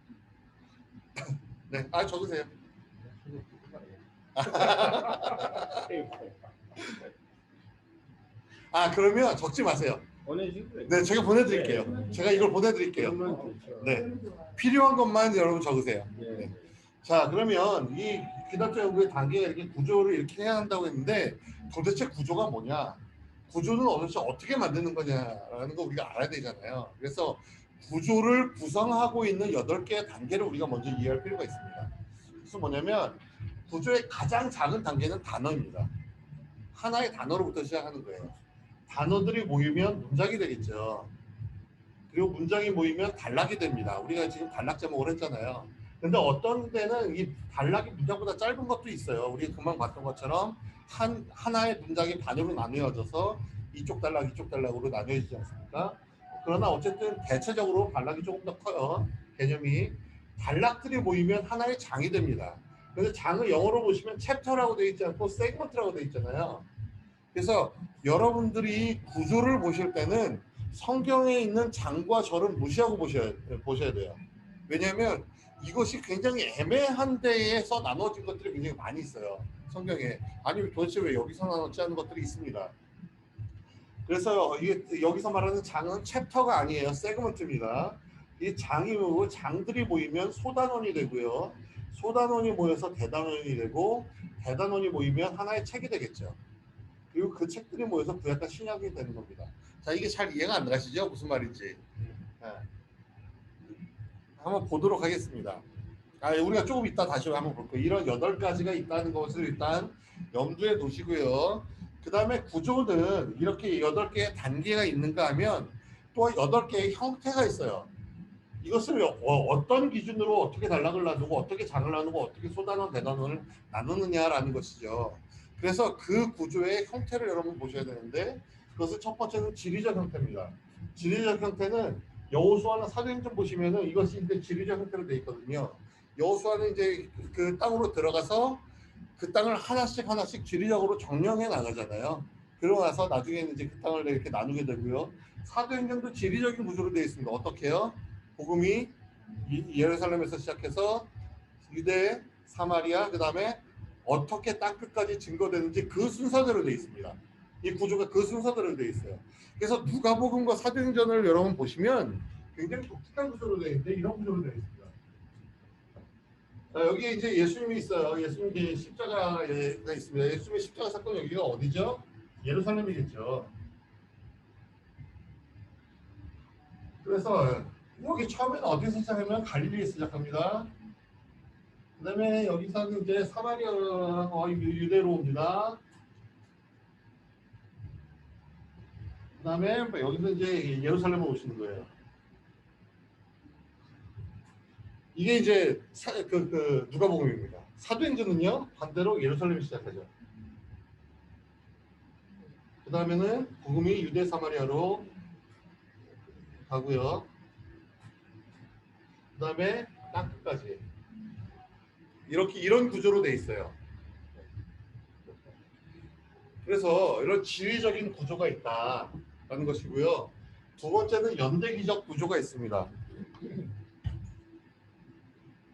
네, 적으세요. 그러면 적지 마세요. 보내주세요. 네, 제가 보내드릴게요. 제가 이걸 보내드릴게요. 네, 필요한 것만 여러분 적으세요. 네. 자, 그러면 이 귀납자 연구의 단계가 이렇게 구조를 이렇게 해야 한다고 했는데 도대체 구조가 뭐냐? 구조는 도대체 어떻게 만드는 거냐라는 거 우리가 알아야 되잖아요. 그래서 구조를 구성하고 있는 8개의 단계를 우리가 먼저 이해할 필요가 있습니다. 그래서 뭐냐면 구조의 가장 작은 단계는 단어입니다. 하나의 단어로부터 시작하는 거예요. 단어들이 모이면 문장이 되겠죠. 그리고 문장이 모이면 단락이 됩니다. 우리가 지금 단락 제목을 했잖아요. 근데 어떤 데는 이 단락이 문장보다 짧은 것도 있어요. 우리가 금방 봤던 것처럼 하나의 문장이 반으로 나뉘어져서 이쪽 단락으로 나뉘어지지 않습니까? 그러나 어쨌든 대체적으로 단락이 조금 더 커요. 개념이. 단락들이 모이면 하나의 장이 됩니다. 그래서 장을 영어로 보시면 챕터라고 되어 있지 않고 세그먼트라고 되어 있잖아요. 그래서 여러분들이 구조를 보실 때는 성경에 있는 장과 절을 무시하고 보셔야 돼요. 왜냐하면 이것이 굉장히 애매한 데에서 나눠진 것들이 굉장히 많이 있어요. 성경에. 아니 도대체 왜 여기서 나눴지 하는 것들이 있습니다. 그래서 이게 여기서 말하는 장은 챕터가 아니에요. 세그먼트입니다. 이 장이 모이고 장들이 모이면 소단원이 되고요. 소단원이 모여서 대단원이 되고 대단원이 모이면 하나의 책이 되겠죠. 그리고 그 책들이 모여서 구약과 신약이 되는 겁니다. 자, 이게 잘 이해가 안 가시죠? 무슨 말인지. 네. 한번 보도록 하겠습니다. 우리가 조금 이따 다시 한번 볼 거예요. 이런 8가지가 있다는 것을 일단 염두에 두시고요. 그 다음에 구조는 이렇게 8개의 단계가 있는가 하면 또 8개의 형태가 있어요. 이것을 어떤 기준으로 어떻게 단락을 나누고 어떻게 장을 나누고 어떻게 소단원 대단원을 나누느냐라는 것이죠. 그래서 그 구조의 형태를 여러분 보셔야 되는데 그것은 첫 번째는 지리적 형태입니다. 지리적 형태는 여호수아나 사도행전 보시면은 이것이 이제 지리적 형태로 되어 있거든요. 여호수아는 이제 그 땅으로 들어가서 그 땅을 하나씩 지리적으로 정령해 나가잖아요. 그러고 나서 나중에는 이제 그 땅을 이렇게 나누게 되고요. 사도행전도 지리적인 구조로 되어 있습니다. 어떻게요? 복음이 예루살렘에서 시작해서 유대, 사마리아, 그 다음에 어떻게 땅끝까지 증거되는지 그 순서대로 되어 있습니다. 이 구조가 그 순서대로 되어 있어요. 그래서 누가복음과 사도행전을 여러분 보시면 굉장히 독특한 구조로 되어 있는데 이런 구조로 되어 있습니다. 자, 여기에 이제 예수님이 있어요. 예수님이 십자가가 있습니다. 예수님의 십자가 사건 여기가 어디죠? 예루살렘이겠죠. 그래서 여기 처음에는 어디서 시작하면 갈릴리에서 시작합니다. 그 다음에 여기서는 이제 사마리아 유대로 옵니다. 그 다음에 여기서 이제 예루살렘으로 오시는 거예요. 이게 이제 누가복음입니다. 사도행전은요 반대로 예루살렘이 시작하죠. 그 다음에는 복음이 유대 사마리아로 가고요. 그 다음에 땅끝까지 이렇게 이런 구조로 돼 있어요. 그래서 이런 지위적인 구조가 있다라는 것이고요. 두 번째는 연대기적 구조가 있습니다.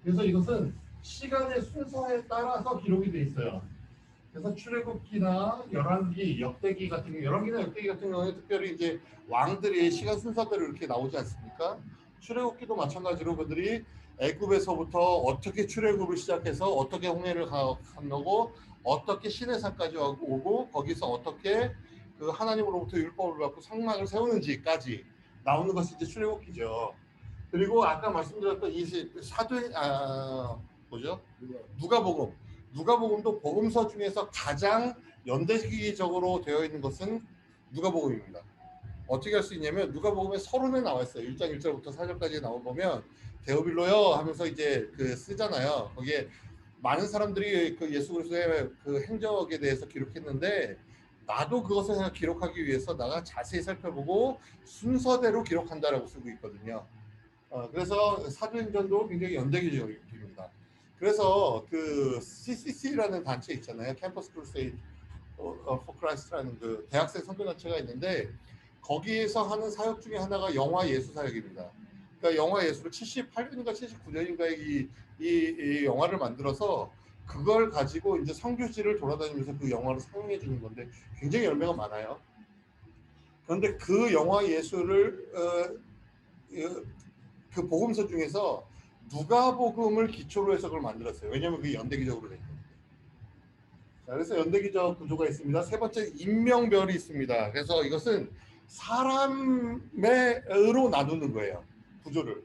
그래서 이것은 시간의 순서에 따라서 기록이 돼 있어요. 그래서 출애굽기나 열왕기, 역대기 같은 경우, 열왕기나 역대기 같은 경우에 특별히 이제 왕들이 시간 순서대로 이렇게 나오지 않습니까? 출애굽기도 마찬가지로 그들이 애굽에서부터 어떻게 출애굽을 시작해서 어떻게 홍해를 건너고 어떻게 시내산까지 오고 거기서 어떻게 그 하나님으로부터 율법을 받고 성막을 세우는지까지 나오는 것이 이제 출애굽기죠. 그리고 아까 말씀드렸던 이 사도행 뭐죠? 누가복음도 복음서 중에서 가장 연대기적으로 되어 있는 것은 누가복음입니다. 어떻게 할 수 있냐면 누가복음에 서론에 나와 있어요. 1장 1절부터 4절까지 나와 보면 데오빌로요 하면서 이제 그 쓰잖아요. 거기에 많은 사람들이 그 예수 그리스도의 그 행적에 대해서 기록했는데 나도 그것을 기록하기 위해서 내가 자세히 살펴보고 순서대로 기록한다라고 쓰고 있거든요. 그래서 사도행전도 굉장히 연대기적입니다. 그래서 그 CCC라는 단체 있잖아요. 캠퍼스 크루세이드 for Christ라는 그 대학생 선교단체가 있는데 거기에서 하는 사역 중에 하나가 영화 예수 사역입니다. 그러니까 영화 예수를 78년인가 79년인가에 이 영화를 만들어서 그걸 가지고 이제 선교지를 돌아다니면서 그 영화를 상영해 주는 건데 굉장히 열매가 많아요. 그런데 그 영화 예수를 그 복음서 중에서 누가복음을 기초로 해서 그걸 만들었어요. 왜냐하면 그게 연대기적으로 돼 있거든요. 자, 그래서 연대기적 구조가 있습니다. 세 번째 인명별이 있습니다. 그래서 이것은 사람으로 나누는 거예요. 구조를.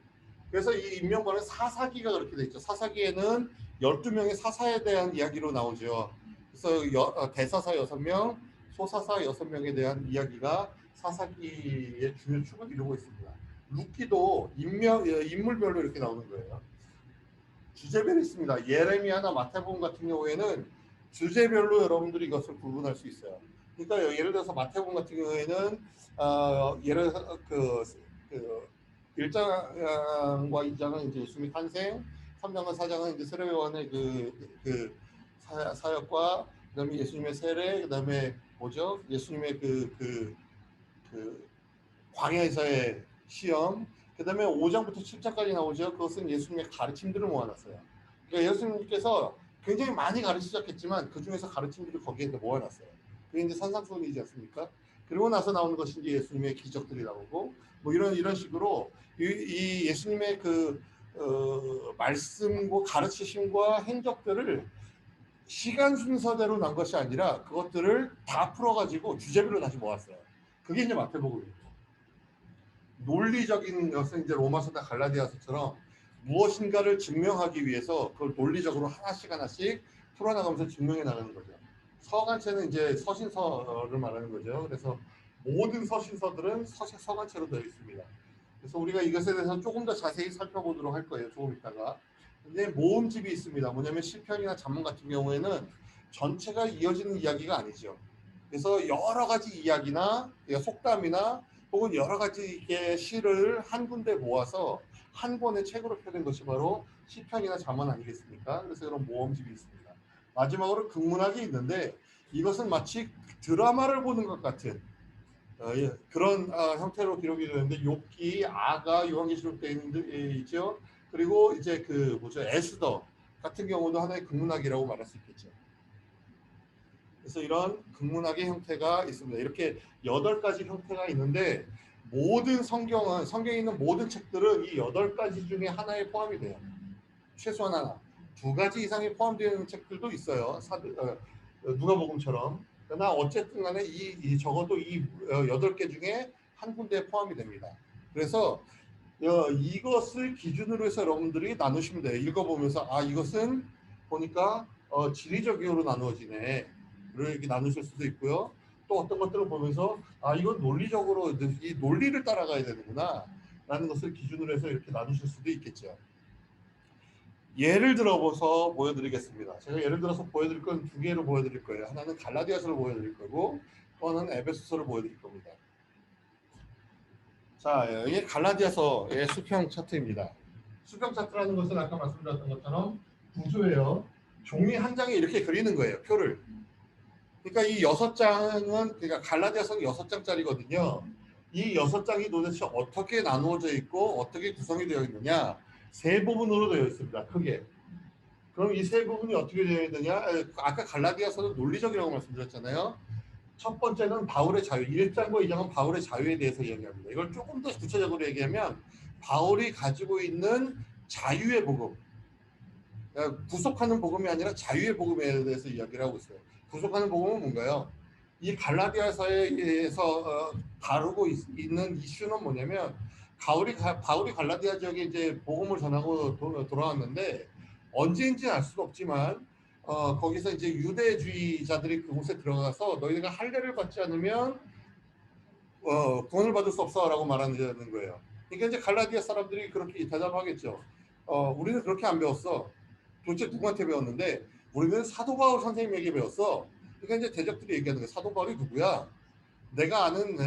그래서 이 인명별은 사사기가 그렇게 돼 있죠. 사사기에는 12명의 사사에 대한 이야기로 나오죠. 그래서 대사사 6명, 소사사 6명에 대한 이야기가 사사기의 주요 축을 이루고 있습니다. 루키도 인물별로 이렇게 나오는 거예요. 주제별이 있습니다. 예레미야나 마태복음 같은 경우에는 주제별로 여러분들이 이것을 구분할 수 있어요. 그러니까 예를 들어서 마태복음 같은 경우에는 예를 들어서 그 1장과 2장은 이제 예수님의 탄생, 3장과 4장은 이제 세례 요한의 그 사역과 그다음에 예수님의 세례, 그다음에 뭐죠? 예수님의 그 광야에서의 시험, 그 다음에 5장부터 7장까지 나오죠. 그것은 예수님의 가르침들을 모아놨어요. 그러니까 예수님께서 굉장히 많이 가르치셨겠지만 그 중에서 가르침들을 거기에 모아놨어요. 그게 이제 산상수훈이지 않습니까? 그리고 나서 나오는 것이 이제 예수님의 기적들이 나오고 뭐 이런 식으로 이 예수님의 그 말씀과 가르치심과 행적들을 시간 순서대로 난 것이 아니라 그것들을 다 풀어가지고 주제별로 다시 모았어요. 그게 이제 마태복음입니다. 논리적인 것은 이제 로마서나 갈라디아서처럼 무엇인가를 증명하기 위해서 그걸 논리적으로 하나씩 풀어나가면서 증명해 나가는 거죠. 서간체는 이제 서신서를 말하는 거죠. 그래서 모든 서신서들은 서간체로 되어 있습니다. 그래서 우리가 이것에 대해서 조금 더 자세히 살펴보도록 할 거예요. 조금 있다가. 근데 모음집이 있습니다. 뭐냐면 시편이나 잠언 같은 경우에는 전체가 이어지는 이야기가 아니죠. 그래서 여러 가지 이야기나 속담이나 혹은 여러 가지의 시를 한 군데 모아서 한 권의 책으로 펴낸 것이 바로 시편이나 잠언 아니겠습니까? 그래서 이런 모음집이 있습니다. 마지막으로 극문학이 있는데 이것은 마치 드라마를 보는 것 같은 그런 형태로 기록이 되는데 욥기, 아가, 요한계시록 때 있죠. 그리고 이제 그 뭐죠 에스더 같은 경우도 하나의 극문학이라고 말할 수 있겠죠. 그래서 이런 극문학의 형태가 있습니다. 이렇게 8가지 형태가 있는데 모든 성경에 있는 모든 책들은 이 8가지 중에 하나에 포함이 돼요. 최소한 하나. 2가지 이상이 포함되어 있는 책들도 있어요. 누가복음처럼. 그러나 어쨌든 간에 적어도 이 8개 중에 한 군데에 포함이 됩니다. 그래서 이것을 기준으로 해서 여러분들이 나누시면 돼요. 읽어보면서 아 이것은 보니까 지리적으로 나누어지네. 이렇게 나누실 수도 있고요. 또 어떤 것들을 보면서 아 이건 논리적으로 이 논리를 따라가야 되는구나 라는 것을 기준으로 해서 이렇게 나누실 수도 있겠죠. 예를 들어서 보여드리겠습니다. 제가 예를 들어서 보여드릴 건 2개로 보여드릴 거예요. 하나는 갈라디아서를 보여드릴 거고 또 하나는 에베소서를 보여드릴 겁니다. 자, 이게 갈라디아서의 수평 차트입니다. 수평 차트라는 것은 아까 말씀드렸던 것처럼 구조예요. 종이 한 장에 이렇게 그리는 거예요. 표를. 그러니까 이 6장은 그러니까 갈라디아서는 6장짜리거든요. 이 6장이 도대체 어떻게 나누어져 있고 어떻게 구성이 되어 있느냐 3부분으로 되어 있습니다. 크게. 그럼 이 3부분이 어떻게 되어 있느냐 아까 갈라디아서는 논리적이라고 말씀드렸잖아요. 첫 번째는 바울의 자유. 1장과 2장은 바울의 자유에 대해서 이야기합니다. 이걸 조금 더 구체적으로 얘기하면 바울이 가지고 있는 자유의 복음. 구속하는 복음이 아니라 자유의 복음에 대해서 이야기를 하고 있어요. 구속하는 복음은 뭔가요? 이 갈라디아서에서 다루고 있는 이슈는 뭐냐면 바울이 갈라디아 지역에 이제 복음을 전하고 돌아왔는데 언제인지는 알 수가 없지만 거기서 이제 유대주의자들이 그곳에 들어가서 너희가 할례를 받지 않으면 구원을 받을 수 없어라고 말하는 거예요. 그러니까 이제 갈라디아 사람들이 그렇게 대답하겠죠. 우리는 그렇게 안 배웠어. 도대체 누구한테 배웠는데 우리는 사도 바울 선생님에게 배웠어. 그러니까 이제 대적들이 얘기하는 거예요. 사도 바울이 누구야? 내가 아는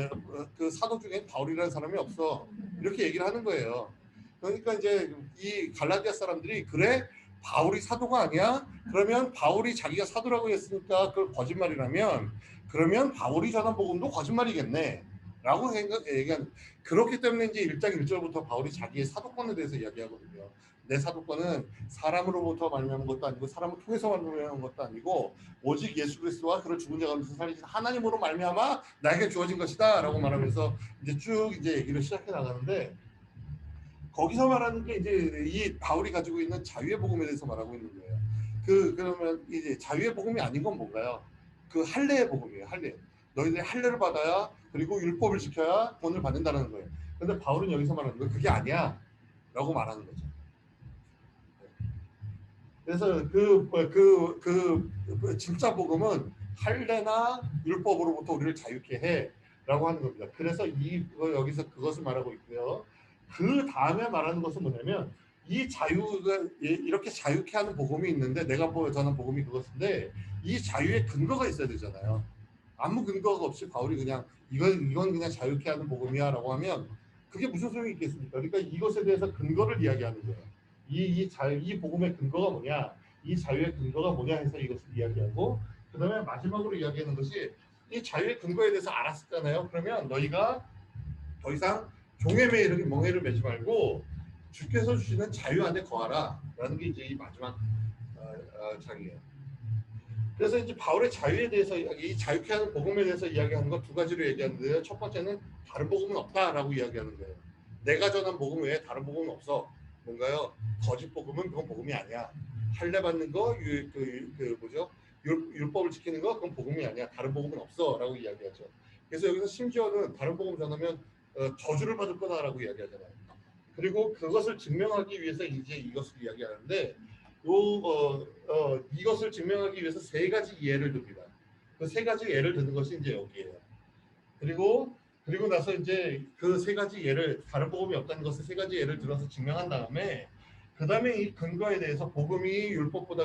그 사도 중에 바울이라는 사람이 없어. 이렇게 얘기를 하는 거예요. 그러니까 이제 이 갈라디아 사람들이 그래? 바울이 사도가 아니야? 그러면 바울이 자기가 사도라고 했으니까 그걸 거짓말이라면 그러면 바울이 전한 복음도 거짓말이겠네. 라고 얘기하는 그렇기 때문에 이제 1장 1절부터 바울이 자기의 사도권에 대해서 이야기하거든요. 내 사도권은 사람으로부터 말미암은 것도 아니고 사람을 통해서 말미암은 것도 아니고 오직 예수 그리스도와 그를 죽은 자 가운데서 살리신 하나님으로 말미암아 나에게 주어진 것이다라고 말하면서 이제 쭉 이제 얘기를 시작해 나가는데 거기서 말하는 게 이제 이 바울이 가지고 있는 자유의 복음에 대해서 말하고 있는 거예요. 그러면 이제 자유의 복음이 아닌 건 뭔가요? 그 할례의 복음이에요. 할례. 너희들이 할례를 받아야 그리고 율법을 지켜야 구원을 받는다는 거예요. 근데 바울은 여기서 말하는 거 그게 아니야라고 말하는 거죠. 그래서 진짜 복음은 할례나 율법으로부터 우리를 자유케 해라고 하는 겁니다. 그래서 여기서 그것을 말하고 있고요. 그 다음에 말하는 것은 뭐냐면 이 자유가 이렇게 자유케 하는 복음이 있는데 내가 전한 복음이 그것인데 이 자유의 근거가 있어야 되잖아요. 아무 근거가 없이 바울이 그냥 이건 그냥 자유케 하는 복음이야라고 하면 그게 무슨 소용이 있겠습니까? 그러니까 이것에 대해서 근거를 이야기하는 거예요. 이 복음의 근거가 뭐냐, 이 자유의 근거가 뭐냐 해서 이것을 이야기하고 그 다음에 마지막으로 이야기하는 것이 이 자유의 근거에 대해서 알았었잖아요. 그러면 너희가 더 이상 종의 멍에를 매지 말고 주께서 주시는 자유 안에 거하라 라는 게 이제 이 마지막 장이에요. 그래서 이제 바울의 자유에 대해서 이 자유케 하는 복음에 대해서 이야기하는 거 2가지로 얘기하는데요. 첫 번째는 다른 복음은 없다라고 이야기하는 거예요. 내가 전한 복음 외에 다른 복음은 없어. 뭔가요? 거짓 복음은 그건 복음이 아니야. 할례 받는 거, 율법을 지키는 거 그건 복음이 아니야. 다른 복음은 없어라고 이야기하죠. 그래서 여기서 심지어는 다른 복음 전하면 저주를 받을 거다라고 이야기하잖아요. 그리고 그것을 증명하기 위해서 이제 이것을 이야기하는데 이것을 증명하기 위해서 3가지 예를 듭니다. 그 3가지 예를 드는 것이 이제 여기에요. 그리고 나서 이제 그 3가지 예를 다른 복음이 없다는 것을 3가지 예를 들어서 증명한 다음에 그 다음에 이 근거에 대해서 복음이 율법보다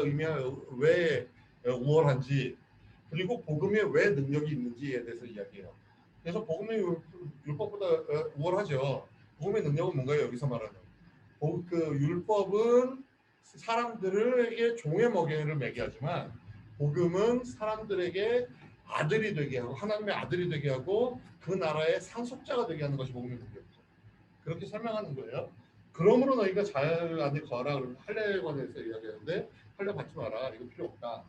왜 우월한지 그리고 복음에 왜 능력이 있는지에 대해서 이야기해요. 그래서 복음이 율법보다 우월하죠. 복음의 능력은 뭔가요? 여기서 말하는 그 율법은 사람들에게 종의 먹이를 매게 하지만 복음은 사람들에게 아들이 되게 하고 하나님의 아들이 되게 하고 그 나라의 상속자가 되게 하는 것이 복음의 능력이죠. 그렇게 설명하는 거예요. 그러므로 너희가 자유 안에 거하라 그러면 할례에 관해서 이야기하는데 할례 받지 마라 이거 필요 없다.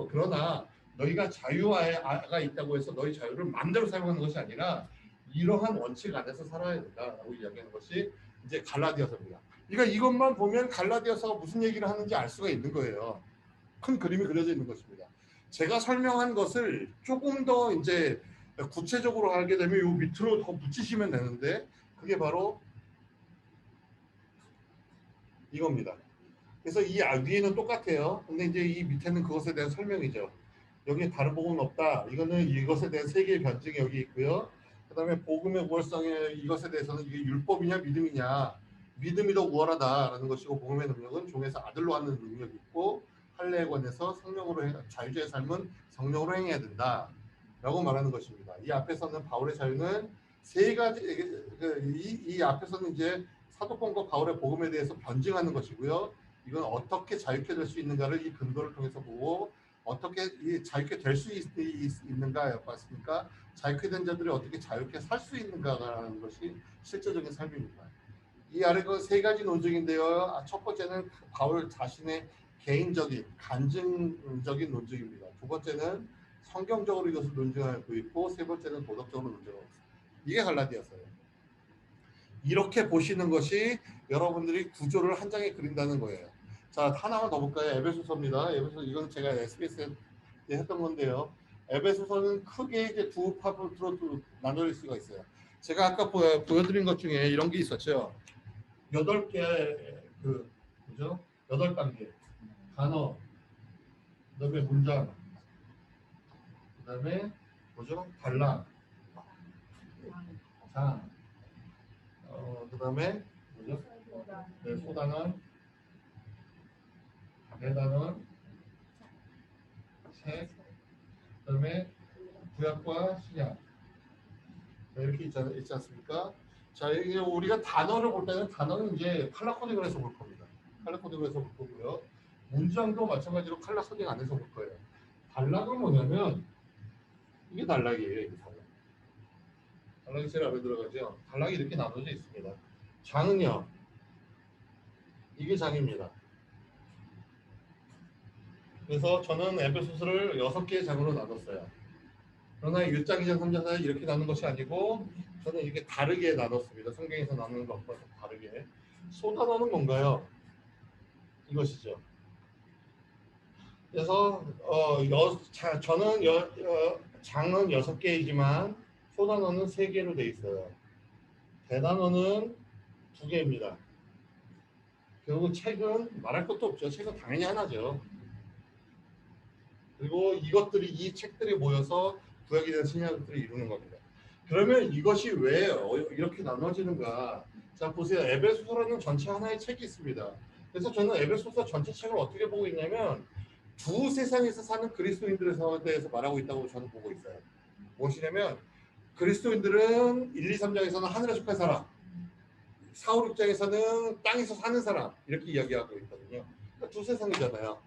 그러나 너희가 자유가 있다고 해서 너희 자유를 마음대로 사용하는 것이 아니라 이러한 원칙 안에서 살아야 된다라고 이야기하는 것이 이제 갈라디아서입니다. 그러니까 이것만 보면 갈라디아서가 무슨 얘기를 하는지 알 수가 있는 거예요. 큰 그림이 그려져 있는 것입니다. 제가 설명한 것을 조금 더 이제 구체적으로 하게 되면 요 밑으로 더 붙이시면 되는데 그게 바로 이겁니다. 그래서 이 위에는 똑같아요. 근데 이제 이 밑에는 그것에 대한 설명이죠. 여기에 다른 복음은 없다. 이거는 이것에 대한 세 개의 변증이 여기 있고요. 그다음에 복음의 우월성에 이것에 대해서는 이게 율법이냐 믿음이냐. 믿음이 더 우월하다라는 것이고 복음의 능력은 종에서 아들로 하는 능력이 있고 할례에 관해서 성령으로 자유자의 삶은 성령으로 행해야 된다라고 말하는 것입니다. 이 앞에서는 바울의 자유는 세 가지 이 앞에서는 이제 사도권과 바울의 복음에 대해서 변증하는 것이고요. 이건 어떻게 자유케 될 수 있는가를 이 근거를 통해서 보고 어떻게 자유케 될 수 있는가 봤습니까? 자유케 된 자들이 어떻게 자유케 살 수 있는가라는 것이 실제적인 삶입니다. 이 아래 그 세 가지 논증인데요. 첫 번째는 바울 자신의 개인적인 간증적인 논증입니다. 두 번째는 성경적으로 이것을 논증하고 있고 세 번째는 도덕적으로 논증하고 있습니다. 이게 갈라디아서예요. 이렇게 보시는 것이 여러분들이 구조를 한 장에 그린다는 거예요. 자, 하나만 더 볼까요? 에베소서입니다. 에베소 이건 제가 SBS에 했던 건데요. 에베소서는 크게 이제 두 파트로 나눠질 수가 있어요. 제가 아까 보여드린 것 중에 이런 게 있었죠. 8개의 뭐죠? 8단계 단어, 그다음에 문장, 그다음에 뭐죠? 단락, 장, 그다음에 뭐죠? 네, 소단원, 대단원, 책, 그다음에 구약과 신약 이렇게 있지 않습니까? 자, 이게 우리가 단어를 볼 때는 단어는 이제 칼라 코딩을 해서 볼 겁니다. 칼라 코딩을 해서 볼 거고요. 문장도 마찬가지로 칼라 코딩 안 해서 볼 거예요. 단락은 뭐냐면 이게 단락이에요. 이게 단락이 제일 아래 들어가죠. 단락이 이렇게 나눠져 있습니다. 장은요. 이게 장입니다. 그래서 저는 에베소서를 6개의 장으로 나눴어요. 그러나 1장, 2장, 3장, 4장 이렇게 나눈 것이 아니고 저는 이렇게 다르게 나눴습니다. 성경에서 나누는 것과 다르게. 소단어는 뭔가요? 이것이죠. 그래서 저는 장은 6개이지만 소단어는 3개로 돼 있어요. 대단어는 2개입니다. 결국 책은 말할 것도 없죠. 책은 당연히 하나죠. 그리고 이 책들이 모여서 구약에 대한 신약들이 이루는 겁니다. 그러면 이것이 왜 이렇게 나눠지는가? 자, 보세요. 에베소서라는 전체 하나의 책이 있습니다. 그래서 저는 에베소서 전체 책을 어떻게 보고 있냐면 두 세상에서 사는 그리스도인들에 대해서 말하고 있다고 저는 보고 있어요. 무엇이냐면 그리스도인들은 1, 2, 3장에서는 하늘에 속한 사람, 4, 5, 6장에서는 땅에서 사는 사람 이렇게 이야기하고 있거든요. 그러니까 두 세상이잖아요.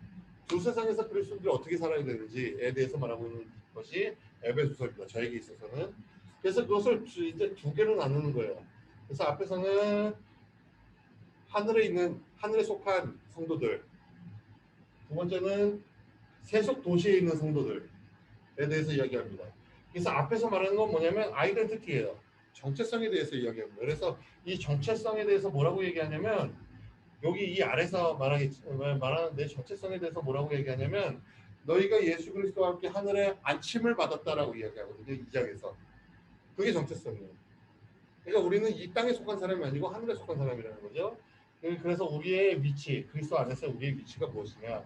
두 세상에서 그리스도인들이 어떻게 살아야 되는지에 대해서 말하고 있는 것이 에베소서입니다. 저에게 있어서는. 그래서 그것을 이제 2개로 나누는 거예요. 그래서 앞에서는 하늘에 속한 성도들, 두 번째는 세속 도시에 있는 성도들에 대해서 이야기합니다. 그래서 앞에서 말하는 건 뭐냐면 아이덴티티예요. 정체성에 대해서 이야기합니다. 그래서 이 정체성에 대해서 뭐라고 얘기하냐면 여기 이 아래서 말하는데 정체성에 대해서 뭐라고 얘기하냐면 너희가 예수 그리스도와 함께 하늘에 안침을 받았다라고 이야기하거든요. 2장에서. 그게 정체성이에요. 그러니까 우리는 이 땅에 속한 사람이 아니고 하늘에 속한 사람이라는 거죠. 그래서 우리의 위치, 그리스도 안에서 우리의 위치가 무엇이냐.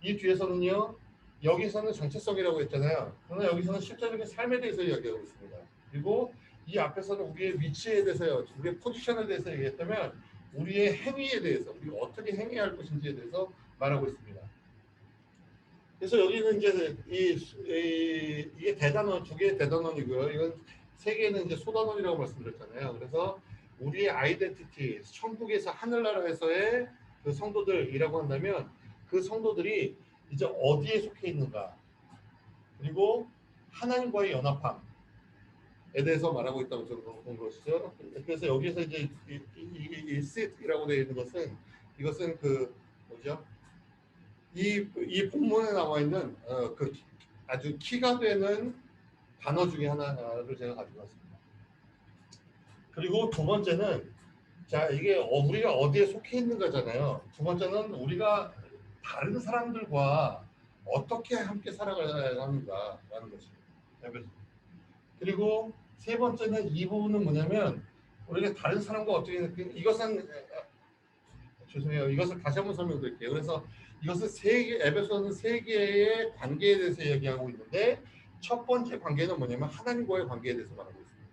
이 뒤에서는요. 여기서는 정체성이라고 했잖아요. 그러나 여기서는 실제적인 삶에 대해서 이야기하고 있습니다. 그리고 이 앞에서는 우리의 위치에 대해서요. 우리의 포지션에 대해서 얘기했다면 우리의 행위에 대해서 우리가 어떻게 행해야 할 것인지에 대해서 말하고 있습니다. 그래서 여기는 이제 이게 대단원 2개의 대단원이고요. 이건 3개는 이제 소단원이라고 말씀드렸잖아요. 그래서 우리의 아이덴티티, 천국에서 하늘나라에서의 그 성도들이라고 한다면 그 성도들이 이제 어디에 속해 있는가, 그리고 하나님과의 연합함에 대해서 말하고 있다고 저는 본 것이죠. 그래서 여기서 이제 이 sit이라고 되어 있는 것은 이것은 그 뭐죠? 이 본문에 나와 있는 그 아주 키가 되는 단어 중에 하나를 제가 가지고 왔습니다. 그리고 두 번째는 자 이게 우리가 어디에 속해 있는 거잖아요. 두 번째는 우리가 다른 사람들과 어떻게 함께 살아가야 하는가라는 것입니다. 에베소. 그리고 세 번째는 이 부분은 뭐냐면 우리가 다른 사람과 어떻게 이것은 죄송해요. 이것을 다시 한번 설명드릴게요. 그래서 이것은 에베소는 세 개의 관계에 대해서 얘기하고 있는데 첫 번째 관계는 뭐냐면 하나님과의 관계에 대해서 말하고 있습니다.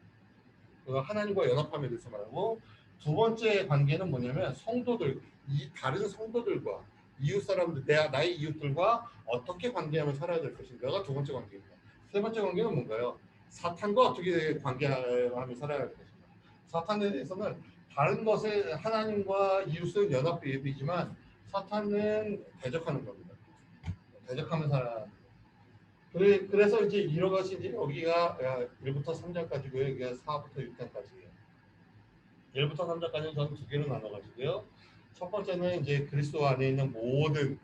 그 하나님과 연합함에 대해서 말하고 두 번째 관계는 뭐냐면 성도들, 이 다른 성도들과 이웃 사람들, 나의 이웃들과 어떻게 관계하면 살아야 될 것인가가 두 번째 관계입니다. 세 번째 관계는 뭔가요? 사탄과 어떻게 관계하며 살아야 할 것인가. 사탄에 대해서는 다른 것에 하나님과 이웃은 연합이지만 사탄은 대적하는 겁니다. 대적하면 살아. 그래서 이제 이런 것이 이제 여기가 1부터 3장까지고요. 여기가 4부터 6장까지예요. 1부터 3장까지는 저는 두 개로 나눠가지고요. 첫 번째는 이제 그리스도 안에 있는 모든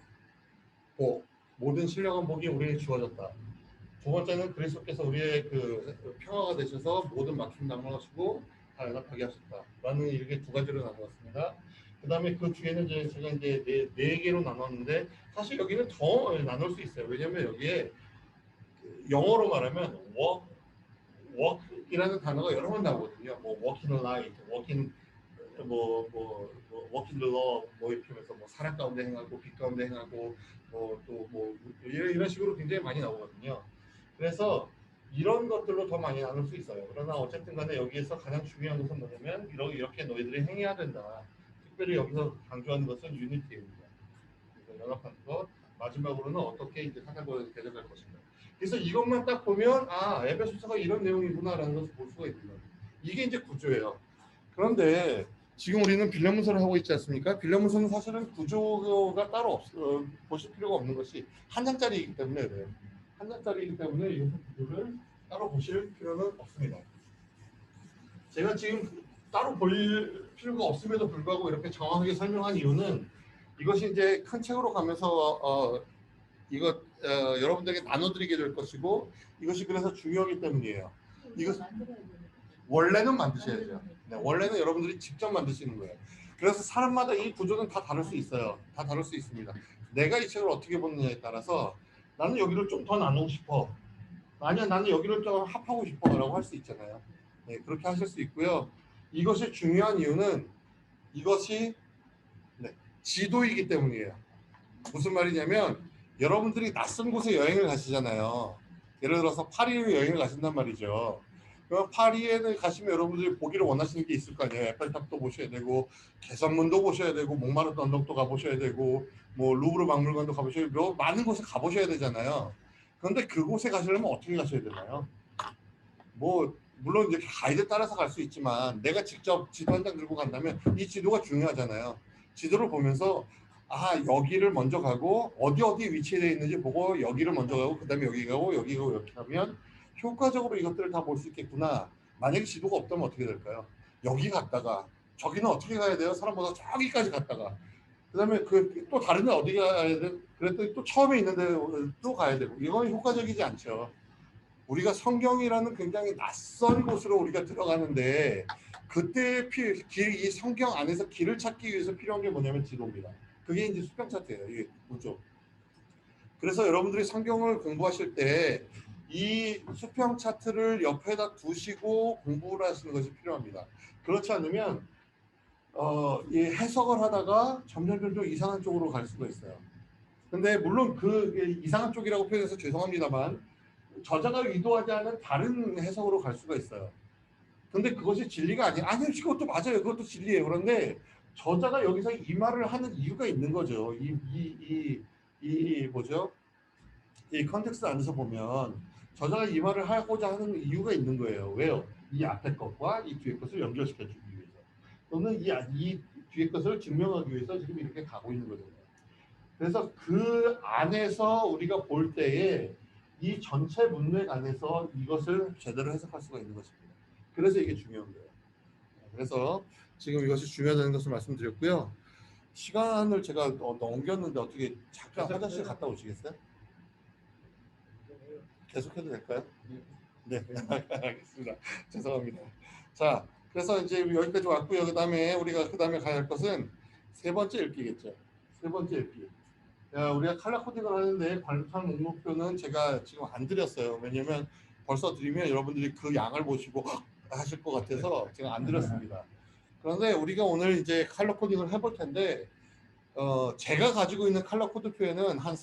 신령한 복이 우리에게 주어졌다. 두 번째는 그리스도께서 우리의 그 평화가 되셔서 모든 막힘 남하시고 다 연합하게 하셨다라는 이렇게 두 가지로 나누었습니다. 그다음에 그 뒤에는 이제 제가 이제 네 개로 나눴는데 사실 여기는 더 나눌 수 있어요. 왜냐하면 여기에 영어로 말하면 work이라는 단어가 여러 번 나오거든요. 뭐 working light, working working the law 이렇게 하면서 뭐 사랑 가운데 행하고 빛 가운데 행하고 뭐 이런 식으로 굉장히 많이 나오거든요. 그래서 이런 것들로 더 많이 나눌 수 있어요. 그러나 어쨌든 간에 여기에서 가장 중요한 것은 뭐냐면 이렇게 너희들이 행해야 된다. 특별히 여기서 강조하는 것은 유니티입니다. 그래서 연합하는 것. 마지막으로는 어떻게 이제 사상과를 대적할 것인가. 그래서 이것만 딱 보면 에베소서가 이런 내용이구나라는 것을 볼 수가 있는 거예요. 이게 이제 구조예요. 그런데 지금 우리는 빌레몬서를 하고 있지 않습니까? 빌레몬서는 사실은 구조가 따로 보실 필요가 없는 것이 한 장짜리이기 때문에 그래요. 한 장짜리이기 때문에 이 구조를 따로 보실 필요는 없습니다. 제가 지금 따로 볼 필요가 없음에도 불구하고 이렇게 정확하게 설명한 이유는 이것이 이제 큰 책으로 가면서 여러분들에게 나눠드리게 될 것이고 이것이 그래서 중요하기 때문이에요. 이것 원래는 만드셔야죠. 네, 원래는 여러분들이 직접 만드시는 거예요. 그래서 사람마다 이 구조는 다 다를 수 있어요. 다 다를 수 있습니다. 내가 이 책을 어떻게 보느냐에 따라서 나는 여기를 좀 더 나누고 싶어. 아니야, 나는 여기를 좀 합하고 싶어라고 할 수 있잖아요. 네, 그렇게 하실 수 있고요. 이것이 중요한 이유는 이것이 지도이기 때문이에요. 무슨 말이냐면 여러분들이 낯선 곳에 여행을 가시잖아요. 예를 들어서 파리에 여행을 가신단 말이죠. 그럼 파리에 가시면 여러분들이 보기를 원하시는 게 있을 거 아니에요. 에펠탑도 보셔야 되고 개선문도 보셔야 되고 몽마르트 언덕도 가보셔야 되고 뭐 루브르 박물관도 가보셔야 되고 많은 곳에 가보셔야 되잖아요. 그런데 그곳에 가시려면 어떻게 가셔야 되나요? 뭐 물론 이제 가이드 따라서 갈 수 있지만 내가 직접 지도 한 장 들고 간다면 이 지도가 중요하잖아요. 지도를 보면서 여기를 먼저 가고 어디 위치에 있는지 보고 여기를 먼저 가고 그 다음에 여기 가고 여기 가고 이렇게 하면 효과적으로 이것들을 다 볼 수 있겠구나. 만약에 지도가 없다면 어떻게 될까요? 여기 갔다가 저기는 어떻게 가야 돼요? 사람보다 저기까지 갔다가 그 다음에 또 다른 데 어디 가야 돼? 그랬더니 또 처음에 있는데 또 가야 되고 이건 효과적이지 않죠. 우리가 성경이라는 굉장히 낯선 곳으로 우리가 들어가는데 그때 이 성경 안에서 길을 찾기 위해서 필요한 게 뭐냐면 지도입니다. 그게 이제 수평 차트예요. 이게 구조. 그래서 여러분들이 성경을 공부하실 때 이 수평 차트를 옆에다 두시고 공부를 하시는 것이 필요합니다. 그렇지 않으면 이 해석을 하다가 점점 이상한 쪽으로 갈 수가 있어요. 근데 물론 그 이상한 쪽이라고 표현해서 죄송합니다만 저자가 의도하지 않은 다른 해석으로 갈 수가 있어요. 근데 그것이 진리가 아니에요. 그것도 맞아요. 그것도 진리예요. 그런데 저자가 여기서 이 말을 하는 이유가 있는 거죠. 이 컨텍스트 안에서 보면 저자가 이 말을 하고자 하는 이유가 있는 거예요. 왜요? 이 앞에 것과 이 뒤에 것을 연결시켜 주기 위해서. 또는 이 뒤에 것을 증명하기 위해서 지금 이렇게 가고 있는 거잖아요. 그래서 그 안에서 우리가 볼 때에 이 전체 문맥 안에서 이것을 제대로 해석할 수가 있는 것입니다. 그래서 이게 중요한 거예요. 그래서 지금 이것이 중요하다는 것을 말씀드렸고요. 시간을 제가 넘겼는데 어떻게 잠깐 화장실 갔다 오시겠어요? 계속해도 될까요? 네, 알겠습니다. 죄송합니다. 자, 그래서 이제 여기까지 왔고요. 그다음에 우리가 가야 할 것은 세 번째 읽기겠죠. 세 번째 읽기. 우리가 컬러 코딩을 하는데 발판 목록표는 제가 지금 안 드렸어요. 왜냐면 벌써 드리면 여러분들이 그 양을 보시고 하실 것 같아서 제가 안 드렸습니다. 그런데 우리가 오늘 이제 컬러 코딩을 해볼 텐데 제가 가지고 있는 컬러 코드표에는 한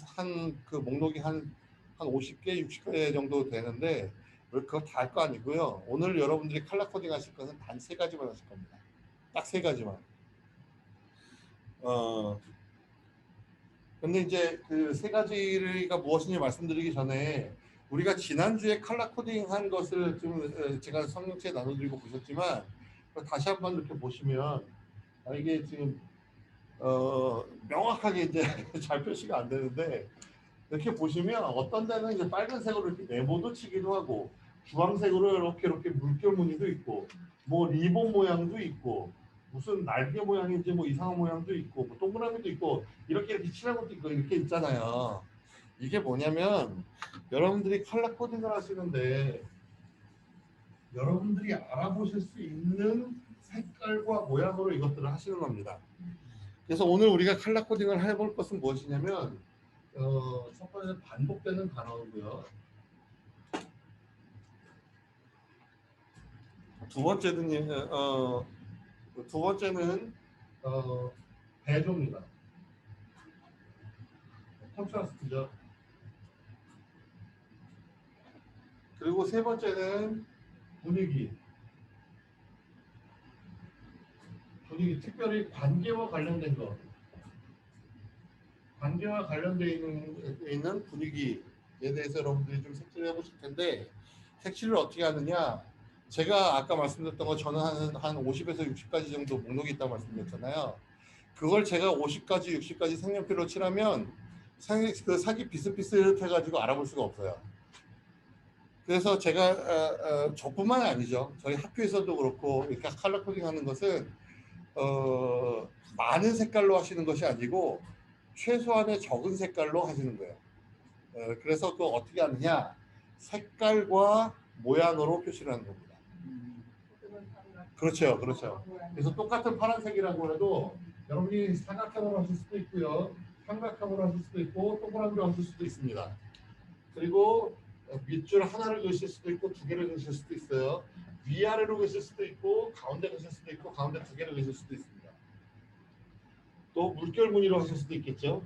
그 목록이 한 50개, 60개 정도 되는데 그거 다 할 거 아니고요. 오늘 여러분들이 컬러 코딩 하실 것은 단 3가지만 하실 겁니다. 딱 3가지만. 근데 이제 그 3가지가 무엇인지 말씀드리기 전에 우리가 지난주에 컬러 코딩 한 것을 좀 제가 성령체에 나눠드리고 보셨지만 다시 한번 이렇게 보시면 이게 지금 명확하게 이제 잘 표시가 안 되는데 이렇게 보시면 어떤 데는 이제 빨간색으로 이렇게 네모도 치기도 하고 주황색으로 이렇게 물결 무늬도 있고 뭐 리본 모양도 있고 무슨 날개 모양인지 뭐 이상한 모양도 있고 뭐 동그라미도 있고 이렇게 칠한 것도 있고 이렇게 있잖아요. 이게 뭐냐면 여러분들이 컬러 코딩을 하시는데 여러분들이 알아보실 수 있는 색깔과 모양으로 이것들을 하시는 겁니다. 그래서 오늘 우리가 컬러 코딩을 해볼 것은 무엇이냐면 첫 번째는 반복되는 단어고요. 두 번째는 배조입니다. 컨트라스트죠. 그리고 세 번째는 분위기, 특별히 관계와 관련된 것. 관계와 관련되어 있는 분위기에 대해서 여러분들이 좀 색칠을 해보실 텐데 색칠을 어떻게 하느냐, 제가 아까 말씀드렸던 거 저는 한 50에서 60가지 정도 목록이 있다고 말씀드렸잖아요. 그걸 제가 50가지 60가지 색연필로 칠하면 그 색이 비슷비슷해가지고 알아볼 수가 없어요. 그래서 제가 저뿐만 아니죠, 저희 학교에서도 그렇고 이렇게 컬러 코딩 하는 것은 많은 색깔로 하시는 것이 아니고 최소한의 적은 색깔로 하시는 거예요. 그래서 그 어떻게 하느냐, 색깔과 모양으로 표시를 하는 겁니다. 그렇죠, 그렇죠. 그래서 똑같은 파란색이라고 해도 여러분이 사각형으로 하실 수도 있고요, 삼각형으로 하실 수도 있고 동그라미로 하실 수도 있습니다. 그리고 밑줄 하나를 그으실 수도 있고 2개를 그으실 수도 있어요. 위아래로 그으실 수도 있고 가운데 그으실 수도 있고 가운데 2개를 그으실 수도 있습니다. 또 물결 무늬로 하실 수도 있겠죠.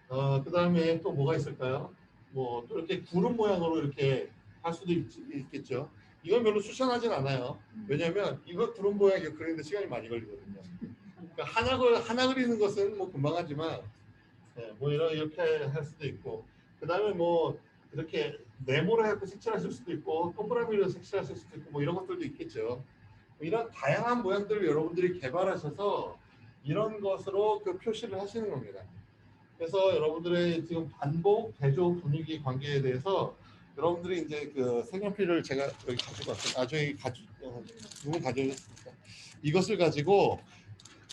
그 다음에 또 뭐가 있을까요? 뭐 또 이렇게 구름 모양으로 이렇게 할 수도 있겠죠. 이건 별로 추천하진 않아요. 왜냐하면 이거 구름 모양 그리는데 시간이 많이 걸리거든요. 그러니까 하나 그리는 것은 뭐 금방 하지만 뭐 이렇게 할 수도 있고, 그 다음에 뭐 이렇게 네모로 해서 색칠하실 수도 있고 동그라미로 색칠하실 수도 있고 뭐 이런 것들도 있겠죠. 이런 다양한 모양들을 여러분들이 개발하셔서 이런 것으로 그 표시를 하시는 겁니다. 그래서 여러분들의 지금 반복, 대조, 분위기, 관계에 대해서 여러분들이 이제 그 색연필을 제가 여기 가지고 왔어요. 저희 누구 가져오셨습니까? 이것을 가지고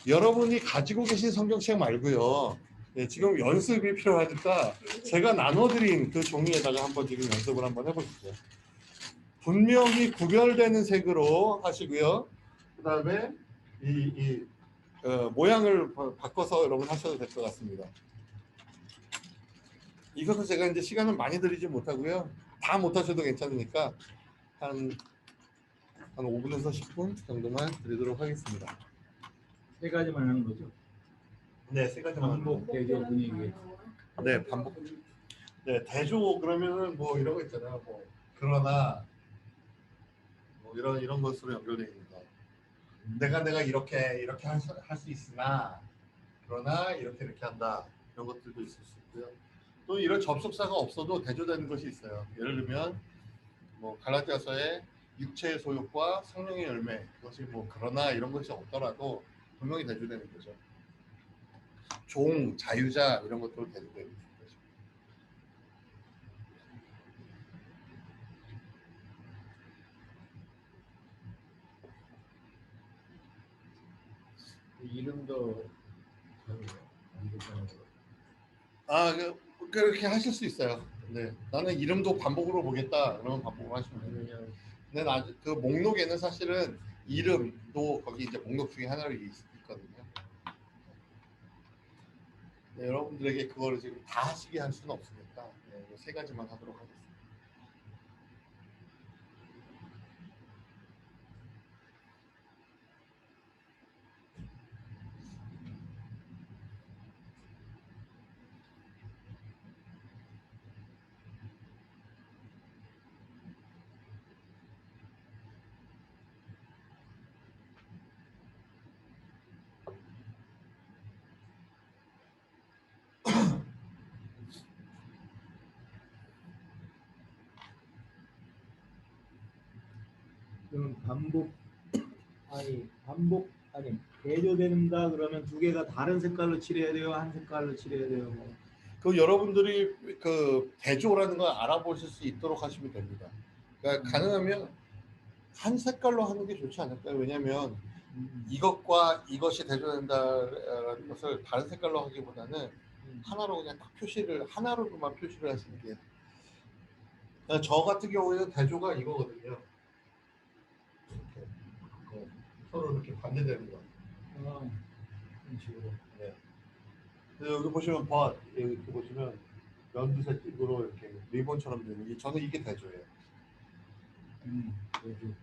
여러분이 가지고 계신 성경책 말고요. 지금 연습이 필요하니까 제가 나눠드린 그 종이에다가 한번 지금 연습을 한번 해보시죠. 분명히 구별되는 색으로 하시고요. 그 다음에 모양을 바꿔서 여러분 하셔도 될 것 같습니다. 이것은 제가 이제 시간을 많이 들이지 못하고요. 다 못하셔도 괜찮으니까 한 5분에서 10분 정도만 드리도록 하겠습니다. 3가지만 하는 거죠? 네, 3가지만. 반복, 대조, 분위기. 네, 반복. 네, 대조 그러면은 뭐 이런 거 있잖아요. 뭐 그러나 뭐 이런 것으로 연결되어 있는 거. 내가 이렇게 할 수 있으나 그러나 이렇게 한다. 이런 것들도 있을 수 있고요. 또 이런 접속사가 없어도 대조되는 것이 있어요. 예를 들면 뭐 갈라디아서의 육체의 소욕과 성령의 열매, 그것이 뭐 그러나 이런 것이 없더라도 분명히 대조되는 거죠. 종, 자유자 이런 것들로 대조되는 거죠. 이름도 그렇게 하실 수 있어요. 네, 나는 이름도 반복으로 보겠다. 그러면 반복을 하시면 돼요. 근데 그 목록에는 사실은 이름도 거기 이제 목록 중에 하나로 있거든요. 네, 여러분들에게 그거를 지금 다 하시게 할 수는 없으니까 네, 이세 가지만 하도록 하겠습니다. 그럼 반복 아니 대조된다 그러면 두 개가 다른 색깔로 칠해야 돼요? 한 색깔로 칠해야 돼요? 뭐. 그 여러분들이 그 대조라는 걸 알아보실 수 있도록 하시면 됩니다. 그러니까 가능하면 한 색깔로 하는 게 좋지 않을까요? 왜냐하면 이것과 이것이 대조된다라는 것을 다른 색깔로 하기보다는 하나로 그냥 딱 하나로만 표시를 하시는 게. 그러니까 저 같은 경우에는 대조가 이거거든요. 이렇게 서로 이렇게 반대되는 거. 이런 식으로. 네. 그래서 여기 보시면 이렇게 보시면 연두색으로 이렇게 리본처럼 되는 게 저는 이게 대조예요. 대조.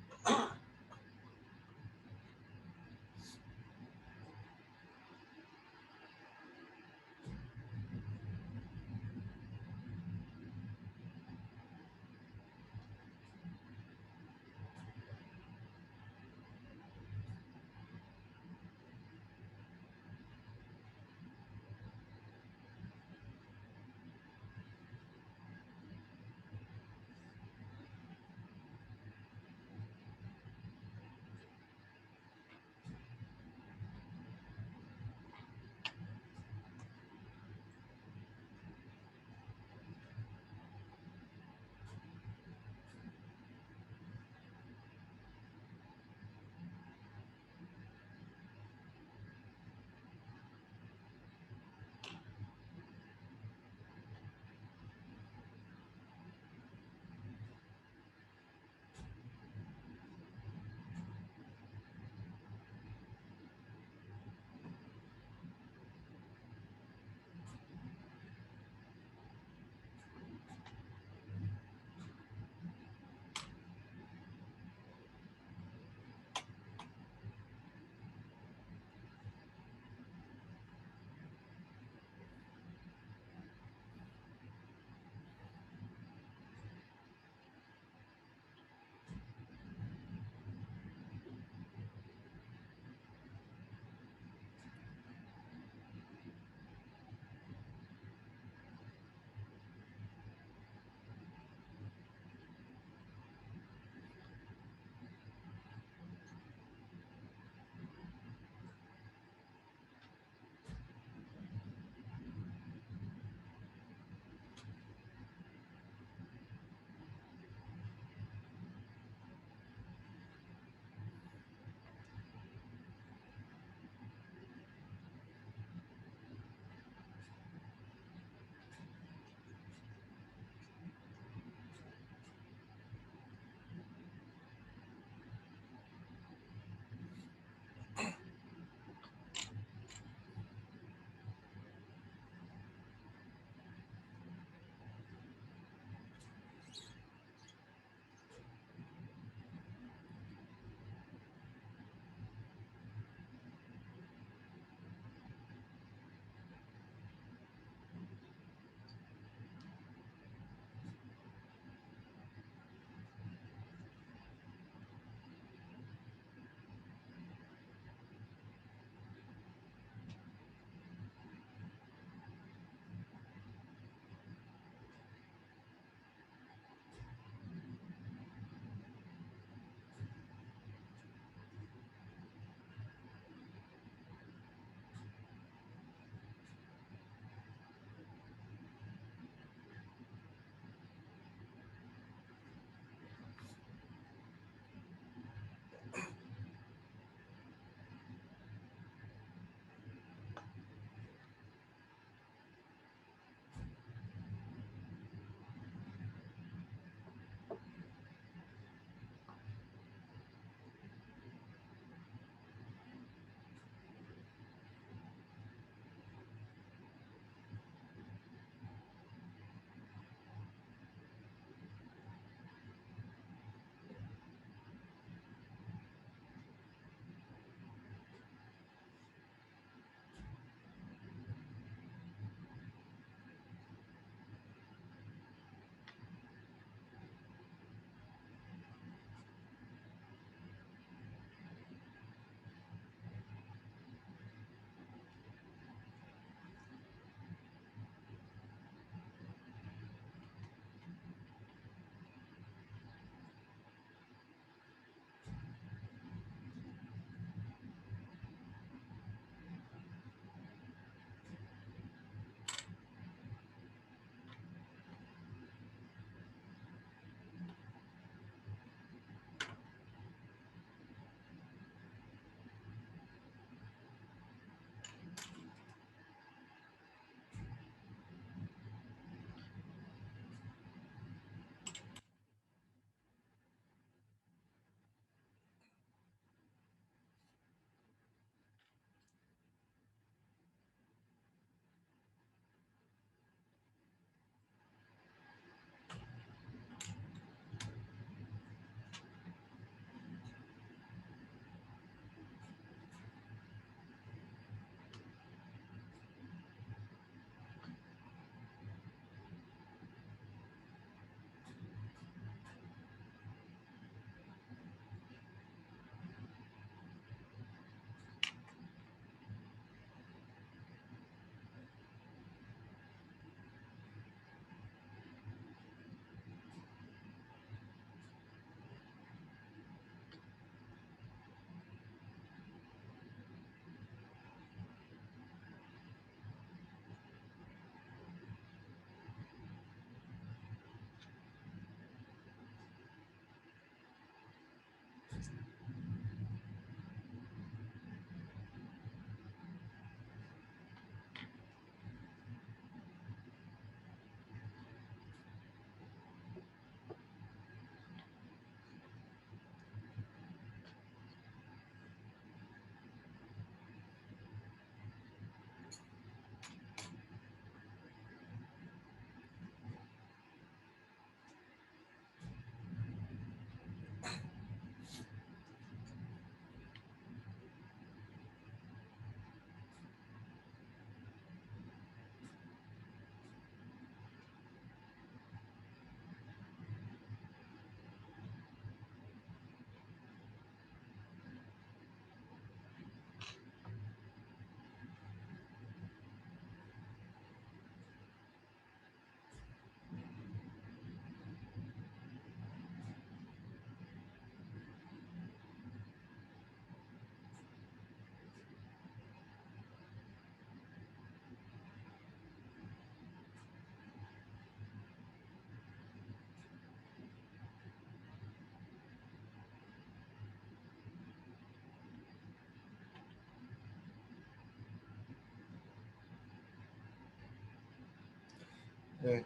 네,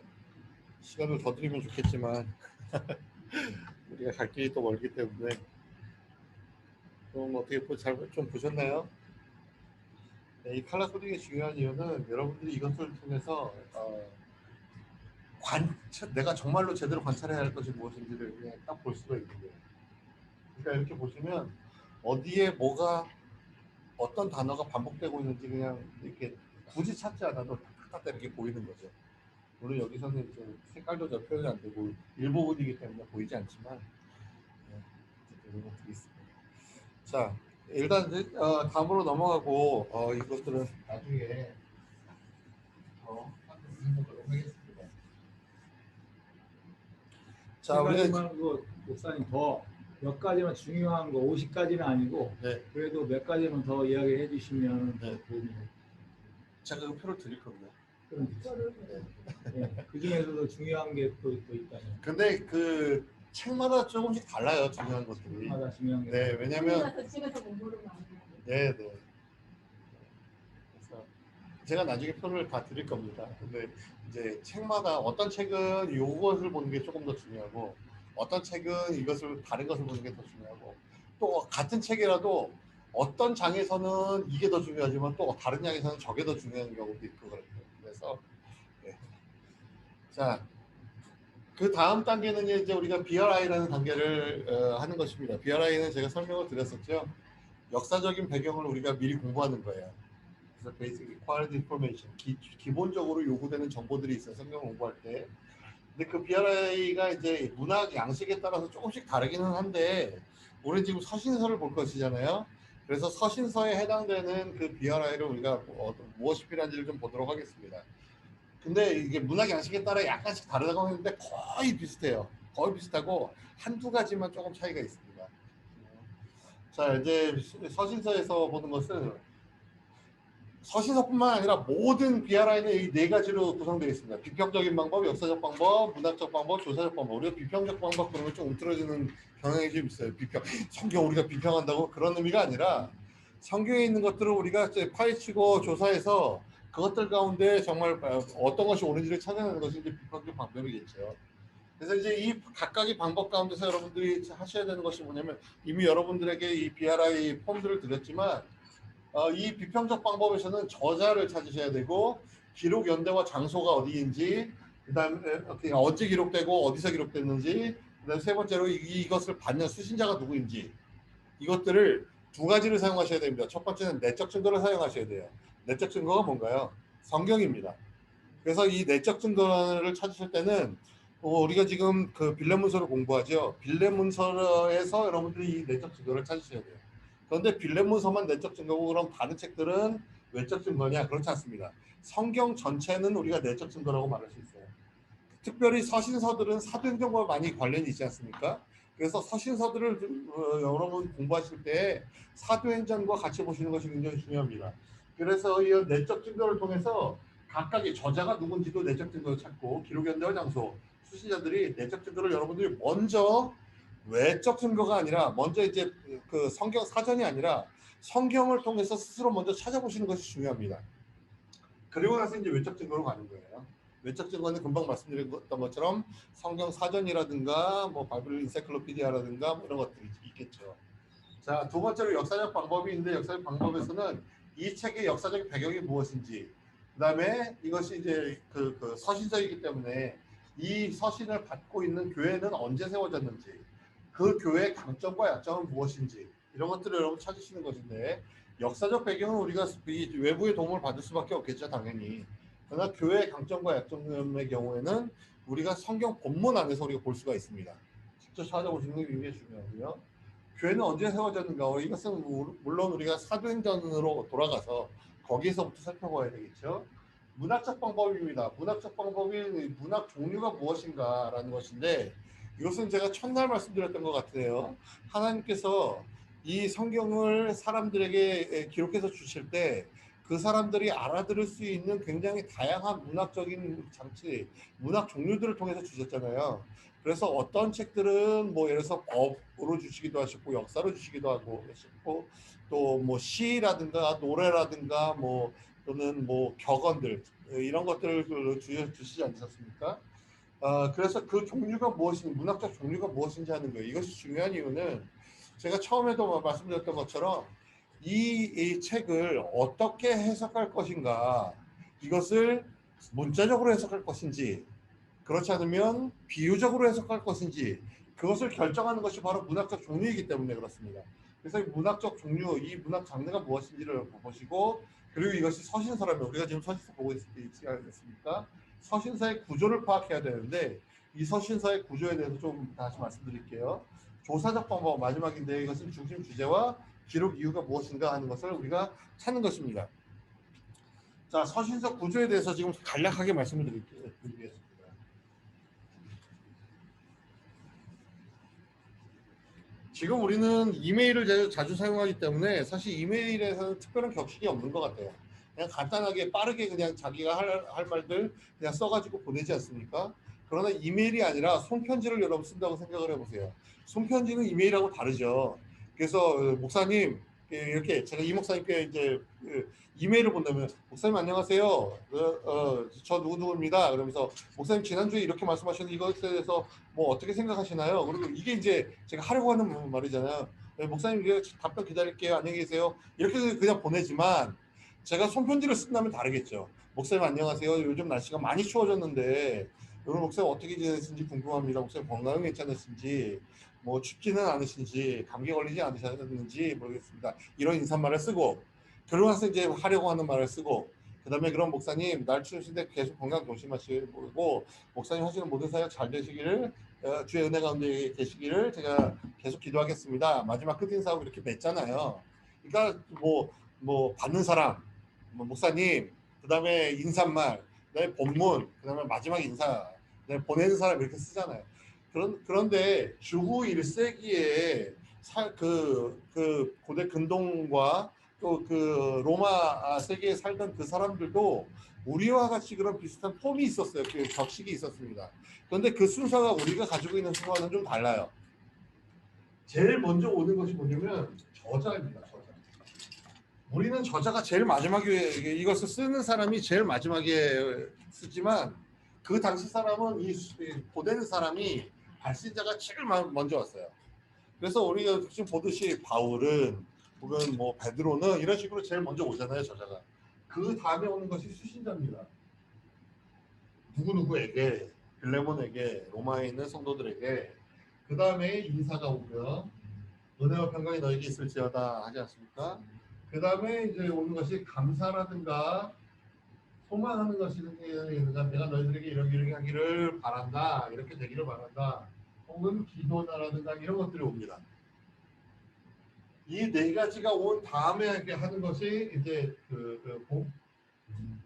시간을 더 드리면 좋겠지만 우리가 갈 길이 또 멀기 때문에 좀 어떻게 좀 보셨나요? 네, 이 칼라 코딩이 중요한 이유는 여러분들이 이것을 통해서 내가 정말로 제대로 관찰해야 할 것이 무엇인지를 그냥 딱 볼 수가 있는 거예요. 그러니까 이렇게 보시면 어디에 뭐가 어떤 단어가 반복되고 있는지 그냥 이렇게 굳이 찾지 않아도 딱딱 이렇게 보이는 거죠. 물론 여기서는 이제 색깔도 잘 표현이 안 되고 일부분이기 때문에 보이지 않지만 이런 것들이 있습니다. 자, 일단 다음으로 넘어가고 이것들은 나중에 더 해보도록 하겠습니다. 자, 우리가 그 목사님 더 몇 가지만 중요한 거 50가지는 아니고 네, 그래도 몇 가지만 더 이야기해 주시면 네. 도움이 돼요. 제가 그 표를 드릴 겁니다. 그럼 그 중에서도 중요한 게 또 있다면. 근데 그 책마다 조금씩 달라요, 중요한 것들이. 하나 중요한 게. 네, 왜냐면 집에서 공부를 많이 하고. 네. 그래서 제가 나중에 표를 다 드릴 겁니다. 근데 이제 책마다 어떤 책은 이것을 보는 게 조금 더 중요하고 어떤 책은 이것을 다른 것을 보는 게 더 중요하고 또 같은 책이라도 어떤 장에서는 이게 더 중요하지만 또 다른 장에서는 저게 더 중요한 경우도 있고 그래요. 그래서 네. 자, 그 다음 단계는 이제 우리가 BRI라는 단계를 하는 것입니다. BRI는 제가 설명을 드렸었죠. 역사적인 배경을 우리가 미리 공부하는 거예요. 그래서 Basic Required Information, 기본적으로 요구되는 정보들이 있어요. 성경 공부할 때. 근데 그 BRI가 이제 문학 양식에 따라서 조금씩 다르기는 한데 우리는 지금 서신서를 볼 것이잖아요. 그래서 서신서에 해당되는 그 BRI를 우리가 무엇이 필요한지를 좀 보도록 하겠습니다. 근데 이게 문학 양식에 따라 약간씩 다르다고 했는데 거의 비슷해요. 거의 비슷하고 한두 가지만 조금 차이가 있습니다. 자, 이제 서신서에서 보는 것은 서신서뿐만 아니라 모든 BRI는 이 네 가지로 구성되어 있습니다. 비평적인 방법, 역사적 방법, 문학적 방법, 조사적 방법. 우리가 비평적 방법 그러면 좀 움츠러지는 경향이 좀 있어요. 성경 우리가 비평한다고 그런 의미가 아니라 성경에 있는 것들을 우리가 파헤치고 조사해서 그것들 가운데 정말 어떤 것이 옳은지를 찾아내는 것이 이제 비평적 방법이겠죠. 그래서 이제 이 각각의 방법 가운데서 여러분들이 하셔야 되는 것이 뭐냐면 이미 여러분들에게 이 BRI 폼들을 드렸지만 이 비평적 방법에서는 저자를 찾으셔야 되고 기록 연대와 장소가 어디인지 그다음에 언제 기록되고 어디서 기록됐는지 그다음 세 번째로 이것을 받는 수신자가 누구인지 이것들을 두 가지를 사용하셔야 됩니다. 첫 번째는 내적 증거를 사용하셔야 돼요. 내적 증거가 뭔가요? 성경입니다. 그래서 이 내적 증거를 찾으실 때는 우리가 지금 그 빌레 문서를 공부하죠. 빌레 문서에서 여러분들이 이 내적 증거를 찾으셔야 돼요. 그런데 빌레 문서만 내적 증거고 그럼 다른 책들은 외적 증거냐? 그렇지 않습니다. 성경 전체는 우리가 내적 증거라고 말할 수 있어요. 특별히 서신서들은 사도행전과 많이 관련이 있지 않습니까? 그래서 서신서들을 여러분 공부하실 때 사도행전과 같이 보시는 것이 굉장히 중요합니다. 그래서 이 내적 증거를 통해서 각각의 저자가 누군지도 내적 증거를 찾고 기록 연대와 장소, 수신자들이 내적 증거를 여러분들이 먼저 외적 증거가 아니라 먼저 이제 그 성경 사전이 아니라 성경을 통해서 스스로 먼저 찾아보시는 것이 중요합니다. 그리고 나서 이제 외적 증거로 가는 거예요. 외적 증거는 금방 말씀드렸던 것처럼 성경 사전이라든가 뭐 바이블 인사이클로피디아라든가 뭐 이런 것들이 있겠죠. 자, 두 번째로 역사적 방법이 있는데 역사적 방법에서는 이 책의 역사적 배경이 무엇인지 그다음에 이것이 이제 그 서신서이기 때문에 이 서신을 받고 있는 교회는 언제 세워졌는지 그 교회의 강점과 약점은 무엇인지 이런 것들을 여러분 찾으시는 것인데 역사적 배경은 우리가 외부의 도움을 받을 수밖에 없겠죠, 당연히. 그러나 교회의 강점과 약점의 경우에는 우리가 성경 본문 안에서 우리가 볼 수가 있습니다. 직접 찾아보시는 게 굉장히 중요하고요. 교회는 언제 세워졌는가? 이것은 물론 우리가 사도행전으로 돌아가서 거기에서부터 살펴봐야 되겠죠. 문학적 방법입니다. 문학적 방법이 문학 종류가 무엇인가라는 것인데 이것은 제가 첫날 말씀드렸던 것 같아요. 하나님께서 이 성경을 사람들에게 기록해서 주실 때 그 사람들이 알아들을 수 있는 굉장히 다양한 문학적인 장치, 문학 종류들을 통해서 주셨잖아요. 그래서 어떤 책들은 뭐 예를 들어서 법으로 주시기도 하셨고 역사로 주시기도 하고 또 뭐 시라든가 노래라든가 뭐 또는 뭐 격언들 이런 것들을 주시지 않으셨습니까? 그래서 그 종류가 무엇인지, 문학적 종류가 무엇인지 하는 거예요. 이것이 중요한 이유는 제가 처음에도 말씀드렸던 것처럼 이 책을 어떻게 해석할 것인가, 이것을 문자적으로 해석할 것인지, 그렇지 않으면 비유적으로 해석할 것인지, 그것을 결정하는 것이 바로 문학적 종류이기 때문에 그렇습니다. 그래서 이 문학적 종류, 이 문학 장르가 무엇인지를 보시고, 그리고 이것이 서신서라면, 우리가 지금 서신서 보고 있지 않습니까? 서신서의 구조를 파악해야 되는데, 이 서신서의 구조에 대해서 좀 다시 말씀드릴게요. 조사적 방법 마지막인데, 이것은 중심 주제와 기록 이유가 무엇인가 하는 것을 우리가 찾는 것입니다. 자, 서신서 구조에 대해서 지금 간략하게 말씀을 드리겠습니다. 지금 우리는 이메일을 자주 사용하기 때문에 사실 이메일에서는 특별한 격식이 없는 것 같아요. 그냥 간단하게 빠르게 그냥 자기가 할 말들 그냥 써가지고 보내지 않습니까? 그러나 이메일이 아니라 손편지를 여러분 쓴다고 생각을 해보세요. 손편지는 이메일하고 다르죠. 그래서 목사님 이렇게 제가 이 목사님께 이제 이메일을 본다면 목사님 안녕하세요. 저 누구누구입니다. 그러면서 목사님 지난주에 이렇게 말씀하셨는데 이것에 대해서 뭐 어떻게 생각하시나요? 그리고 이게 이제 제가 하려고 하는 말이잖아요. 목사님 답변 기다릴게요. 안녕히 계세요. 이렇게 그냥 보내지만 제가 손편지를 쓴다면 다르겠죠. 목사님 안녕하세요. 요즘 날씨가 많이 추워졌는데 여러분 목사님 어떻게 지내신지 궁금합니다. 목사님 건강은 괜찮으신지, 뭐 춥지는 않으신지, 감기 걸리지 않으셨는지 모르겠습니다. 이런 인사말을 쓰고, 그러고 나서 이제 하려고 하는 말을 쓰고, 그 다음에 그럼 목사님 날 추우신데 계속 건강 조심하시고 목사님 하시는 모든 사역 잘 되시기를, 주의 은혜 가운데 계시기를 제가 계속 기도하겠습니다. 마지막 끝인사하고 이렇게 맺잖아요. 그러니까 뭐 받는 사람, 목사님, 그 다음에 인사말, 그다음에 본문, 그 다음에 마지막 인사, 그다음에 보내는 사람 이렇게 쓰잖아요. 그런데 주후 1세기에 그 고대 근동과 또 그 로마 세계에 살던 그 사람들도 우리와 같이 그런 비슷한 폼이 있었어요. 그 격식이 있었습니다. 그런데 그 순서가 우리가 가지고 있는 순서와는 좀 달라요. 제일 먼저 오는 것이 뭐냐면 저자입니다. 저자. 우리는 저자가 제일 마지막에, 이것을 쓰는 사람이 제일 마지막에 쓰지만 그 당시 사람은 이 보내는 사람이 발신자가 제일 먼저 왔어요. 그래서 우리가 지금 보듯이 바울은 혹은 뭐 베드로는 이런 식으로 제일 먼저 오잖아요, 저자가. 그 다음에 오는 것이 수신자입니다. 누구누구에게, 빌레몬에게, 로마에 있는 성도들에게. 그 다음에 인사가 오고요. 은혜와 평강이 너에게 있을지어다 하지 않습니까? 그 다음에 이제 오는 것이 감사라든가 소망하는 것이, 내가 너희들에게 이렇게 하기를 바란다, 이렇게 되기를 바란다, 혹은 기도나라든가 이런 것들이 옵니다. 이 네 가지가 온 다음에 하는 것이 이제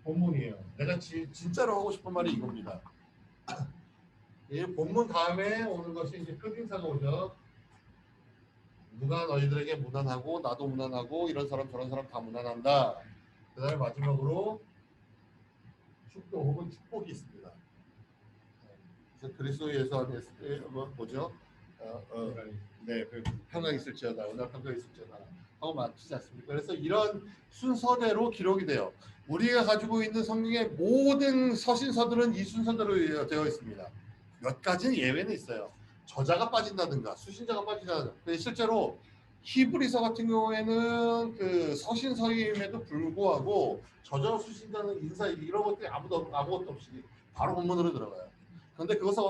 본문이에요. 내가 진짜로 하고 싶은 말이 이겁니다. 이 본문 다음에 오는 것이 이제 끝인사가 오죠. 누가 너희들에게 무난하고 나도 무난하고 이런 사람 저런 사람 다 무난한다. 그 다음에 마지막으로 축도 혹은 축복이 있습니다. 그래서 그리스도에서 뭐죠? 네, 평강이 있을지어다, 오늘 평강이 있을지어다 하고 마치지 않습니까? 그래서 이런 순서대로 기록이 돼요. 우리가 가지고 있는 성경의 모든 서신서들은 이 순서대로 되어 있습니다. 몇 가지는 예외는 있어요. 저자가 빠진다든가 수신자가 빠진다든가. 실제로 히브리서 같은 경우에는 그 서신서임에도 불구하고 저자와 수신자는 인사 이런 것들이 아무것도 없이 바로 본문으로 들어가요. 그런데 그것을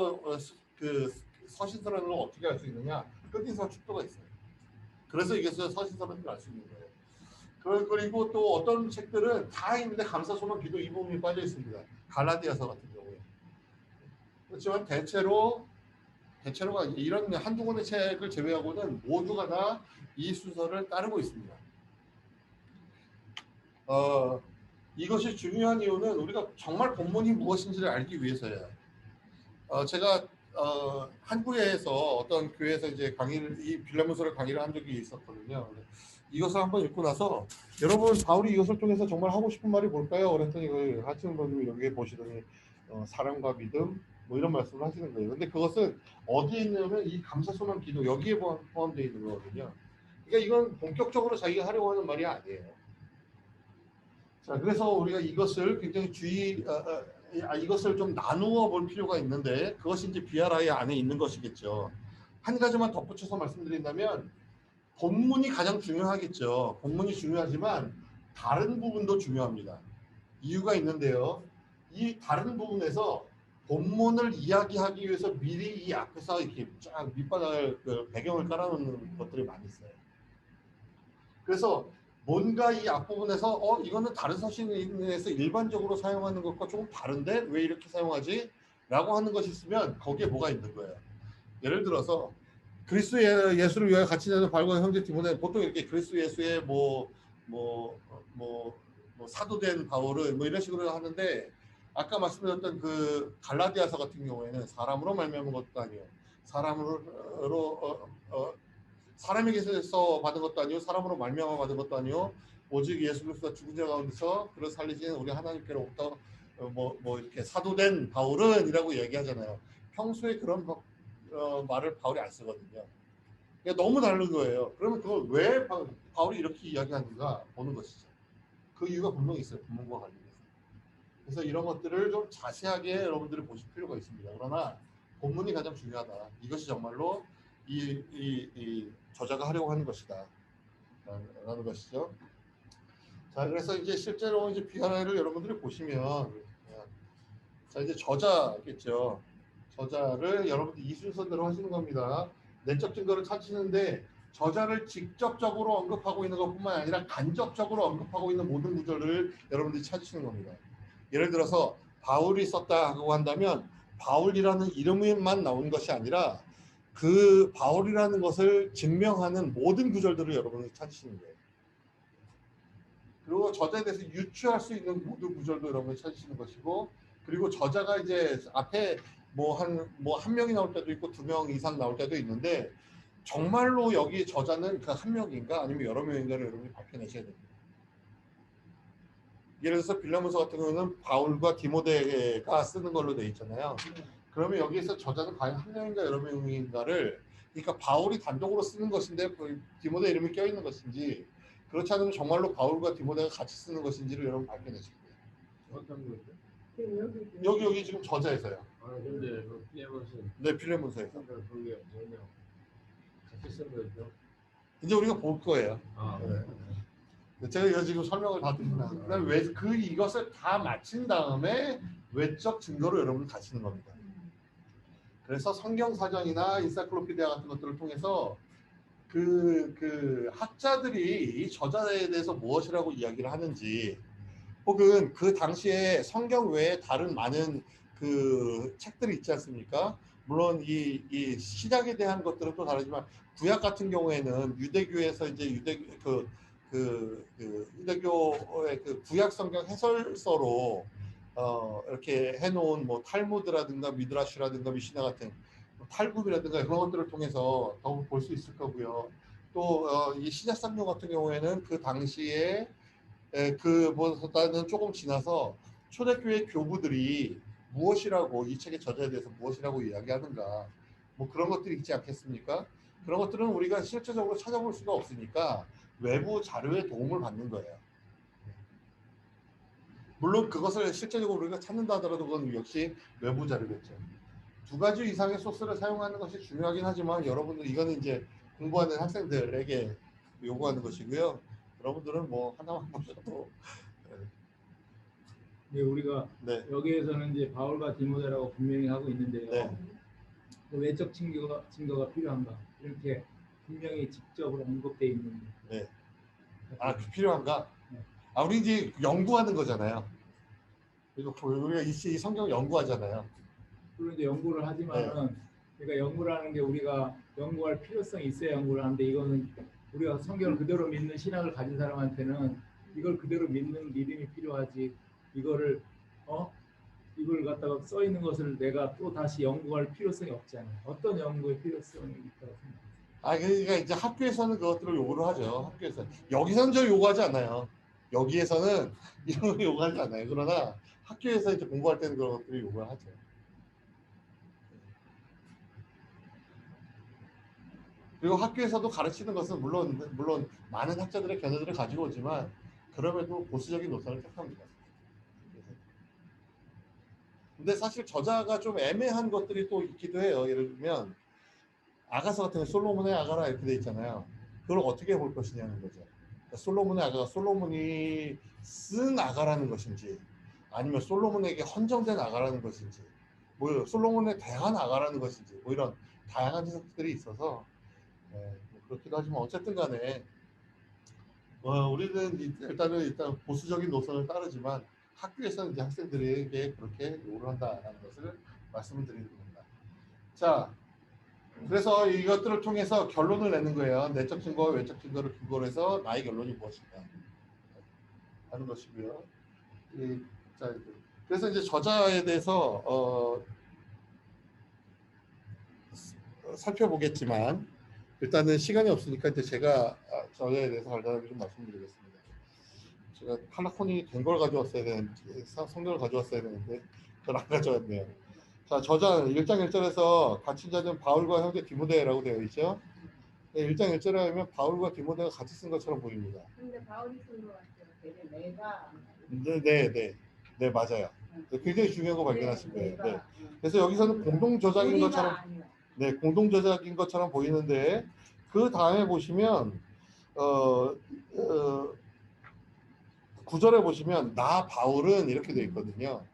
그 서신서라는 걸 어떻게 알 수 있느냐? 끝인사 축도가 있어요. 그래서 이게 서신서라는 걸 알 수 있는 거예요. 그리고 또 어떤 책들은 다 있는데 감사, 소망, 기도 이 부분이 빠져 있습니다. 갈라디아서 같은 경우에. 그렇지만 대체로가 이런 한두 권의 책을 제외하고는 모두가 다 이 순서를 따르고 있습니다. 이것이 중요한 이유는 우리가 정말 본문이 무엇인지를 알기 위해서예요. 제가 한국에서 어떤 교회에서 이제 이 빌레몬서를 강의를 한 적이 있었거든요. 이것을 한번 읽고 나서 여러분 바울이 이것을 통해서 정말 하고 싶은 말이 뭘까요? 그랬더니 하시는 분이 여기에 보시더니 사랑과 믿음 뭐 이런 말씀을 하시는 거예요. 근데 그것은 어디에 있냐면 이 감사, 소망, 기도 여기에 포함되어 있는 거거든요. 그러니까 이건 본격적으로 자기가 하려고 하는 말이 아니에요. 자, 그래서 우리가 이것을 굉장히 이것을 좀 나누어 볼 필요가 있는데 그것이 이제 비아라의 안에 있는 것이겠죠. 한 가지만 덧붙여서 말씀드린다면 본문이 가장 중요하겠죠. 본문이 중요하지만 다른 부분도 중요합니다. 이유가 있는데요. 이 다른 부분에서 본문을 이야기하기 위해서 미리 이 앞에서 이렇게 쫙 밑바닥을 배경을 깔아놓는 것들이 많이 있어요. 그래서 뭔가 이 앞부분에서 이거는 다른 서신에서 일반적으로 사용하는 것과 조금 다른데 왜 이렇게 사용하지? 라고 하는 것이 있으면 거기에 뭐가 있는 거예요. 예를 들어서 그리스도 예수를 위하여 같이 내는 발과 형제 디모데 보통 이렇게 그리스도 예수의 사도된 바울은 뭐 이런 식으로 하는데 아까 말씀드렸던 그 갈라디아서 같은 경우에는 사람으로 말미암은 것도 아니요 사람에게서 받은 것도 아니요 사람으로 말미암아 받은 것도 아니요 오직 예수 그리스도가 죽은 자 가운데서 그를 살리시는 우리 하나님께로부터 이렇게 사도된 바울은이라고 얘기하잖아요. 평소에 그런 말을 바울이 안 쓰거든요. 그러니까 너무 다른 거예요. 그러면 그걸 왜 바울이 이렇게 이야기하는가 보는 것이죠. 그 이유가 분명히 있어요. 본문과 관련해서. 그래서 이런 것들을 좀 자세하게 여러분들이 보실 필요가 있습니다. 그러나 본문이 가장 중요하다. 이것이 정말로 이 저자가 하려고 하는 것이다. 라는 것이죠. 자, 그래서 이제 실제로 이제 비아라를 여러분들이 보시면 자, 이제 저자겠죠. 저자를 여러분들 이 순서대로 하시는 겁니다. 내적 증거를 찾으시는데 저자를 직접적으로 언급하고 있는 것뿐만 아니라 간접적으로 언급하고 있는 모든 구절을 여러분들이 찾으시는 겁니다. 예를 들어서 바울이 썼다고 한다면 바울이라는 이름만 나온 것이 아니라 그 바울이라는 것을 증명하는 모든 구절들을 여러분들이 찾으시는 거예요. 그리고 저자에 대해서 유추할 수 있는 모든 구절도 여러분이 찾으시는 것이고, 그리고 저자가 이제 앞에 한 명이 나올 때도 있고 2명 이상 나올 때도 있는데 정말로 여기 저자는 그 한 명인가 아니면 여러 명인가를 여러분이 밝혀내셔야 됩니다. 예를 들어서 빌라문서 같은 경우는 바울과 디모데가 쓰는 걸로 되어 있잖아요. 그러면 여기에서 저자는 과연 한 명인가 여러 명인가를, 그러니까 바울이 단독으로 쓰는 것인데 디모데 이름이 껴있는 것인지, 그렇지 않으면 정말로 바울과 디모데가 같이 쓰는 것인지를 여러분 밝혀내시고요. 어떤 거죠? 여기 지금 저자에서요. 근데 그 필레몬서 네, 필레몬서에서. 거기에 전혀 같이 쓴 거죠. 이제 우리가 볼 거예요. 네. 제가 지금 설명을 다 드리나. 그다음에 이것을 다 마친 다음에 외적 증거로 여러분 가시는 겁니다. 그래서 성경 사전이나 인사이클로피디아 같은 것들을 통해서 그 학자들이 이 저자에 대해서 무엇이라고 이야기를 하는지, 혹은 그 당시에 성경 외에 다른 많은 그 책들이 있지 않습니까? 물론 이 신약에 대한 것들은 또 다르지만 구약 같은 경우에는 유대교에서 이제 유대교의 그 구약 성경 해설서로 이렇게 해놓은 뭐 탈무드라든가 미드라슈라든가 미시나 같은 탈굽이라든가 그런 것들을 통해서 더 볼 수 있을 거고요. 또 이 신약 성경 같은 경우에는 그 당시에 그보다는 조금 지나서 초대교회 교부들이 무엇이라고 이 책의 저자에 대해서 무엇이라고 이야기하는가, 뭐 그런 것들이 있지 않겠습니까? 그런 것들은 우리가 실제적으로 찾아볼 수가 없으니까 외부 자료의 도움을 받는 거예요. 물론 그것을 실제적으로 우리가 찾는다 하더라도 그건 역시 외부 자료겠죠. 2가지 이상의 소스를 사용하는 것이 중요하긴 하지만 여러분들 이거는 이제 공부하는 학생들에게 요구하는 것이고요. 여러분들은 뭐 하나만 보셔도. 네, 우리가 네. 여기에서는 이제 바울과 디모데라고 분명히 하고 있는데요. 네. 그 외적 증거가 필요한가? 이렇게 분명히 직접으로 언급되어 있는. 네. 필요한가? 네. 우리 이제 연구하는 거잖아요. 그리고 우리가 이 성경 연구하잖아요. 물론 이제 연구를 하지만은, 그러니까 연구를 하는 게 우리가 연구할 필요성이 있어야 연구를 하는데, 이거는 우리가 성경을 그대로 믿는 신학을 가진 사람한테는 이걸 그대로 믿는 믿음이 필요하지, 이걸 갖다가 써 있는 것을 내가 또 다시 연구할 필요성이 없잖아요. 어떤 연구의 필요성이 있다고 생각하세요? 그러니까 이제 학교에서는 그것들을 요구를 하죠. 학교에서. 여기서는 저 요구하지 않아요. 여기에서는 이런 거 요구하지 않아요. 그러나 학교에서 이제 공부할 때는 그런 것들을 요구를 하죠. 그리고 학교에서도 가르치는 것은 물론 많은 학자들의 견해들을 가지고 오지만 그럼에도 보수적인 노선을 택합니다. 근데 사실 저자가 좀 애매한 것들이 또 있기도 해요. 예를 들면 아가서 같은 거 솔로몬의 아가라 이렇게 돼 있잖아요. 그걸 어떻게 볼 것이냐는 거죠. 그러니까 솔로몬의 아가가 솔로몬이 쓴 아가라는 것인지 아니면 솔로몬에게 헌정된 아가라는 것인지 뭐 솔로몬에 대한 아가라는 것인지 뭐 이런 다양한 해석들이 있어서 뭐 그렇기도 하지만 어쨌든 간에 우리는 일단 보수적인 노선을 따르지만 학교에서는 이제 학생들에게 그렇게 요구를 한다는 것을 말씀을 드리는 겁니다. 자, 그래서 이것들을 통해서 결론을 내는 거예요. 내적 증거와 외적 증거를 근거로 해서 나의 결론이 무엇인가 하는 것이고요. 자, 그래서 이제 저자에 대해서 살펴보겠지만 일단은 시간이 없으니까 이제 제가 저자에 대해서 간단하게 좀 말씀드리겠습니다. 제가 칼라콘이 된 걸 가져왔어야 되는데 성경을 가져왔어야 되는데 그걸 안 가져왔네요. 자, 저자는 1장 1절에서 갇힌 자는 바울과 형제 디모데라고 되어 있죠. 1장 1절에 하면 바울과 디모데가 같이 쓴 것처럼 보입니다. 근데 바울이 쓴 것 같아요. 되게 내가. 네, 맞아요. 굉장히 중요한 거 발견하신 거예요. 네. 내가. 그래서 여기서는 공동 저작인 우리가 것처럼 아니야. 네, 공동 저작인 것처럼 보이는데 그 다음에 보시면 9절에 보시면 나 바울은 이렇게 되어 있거든요.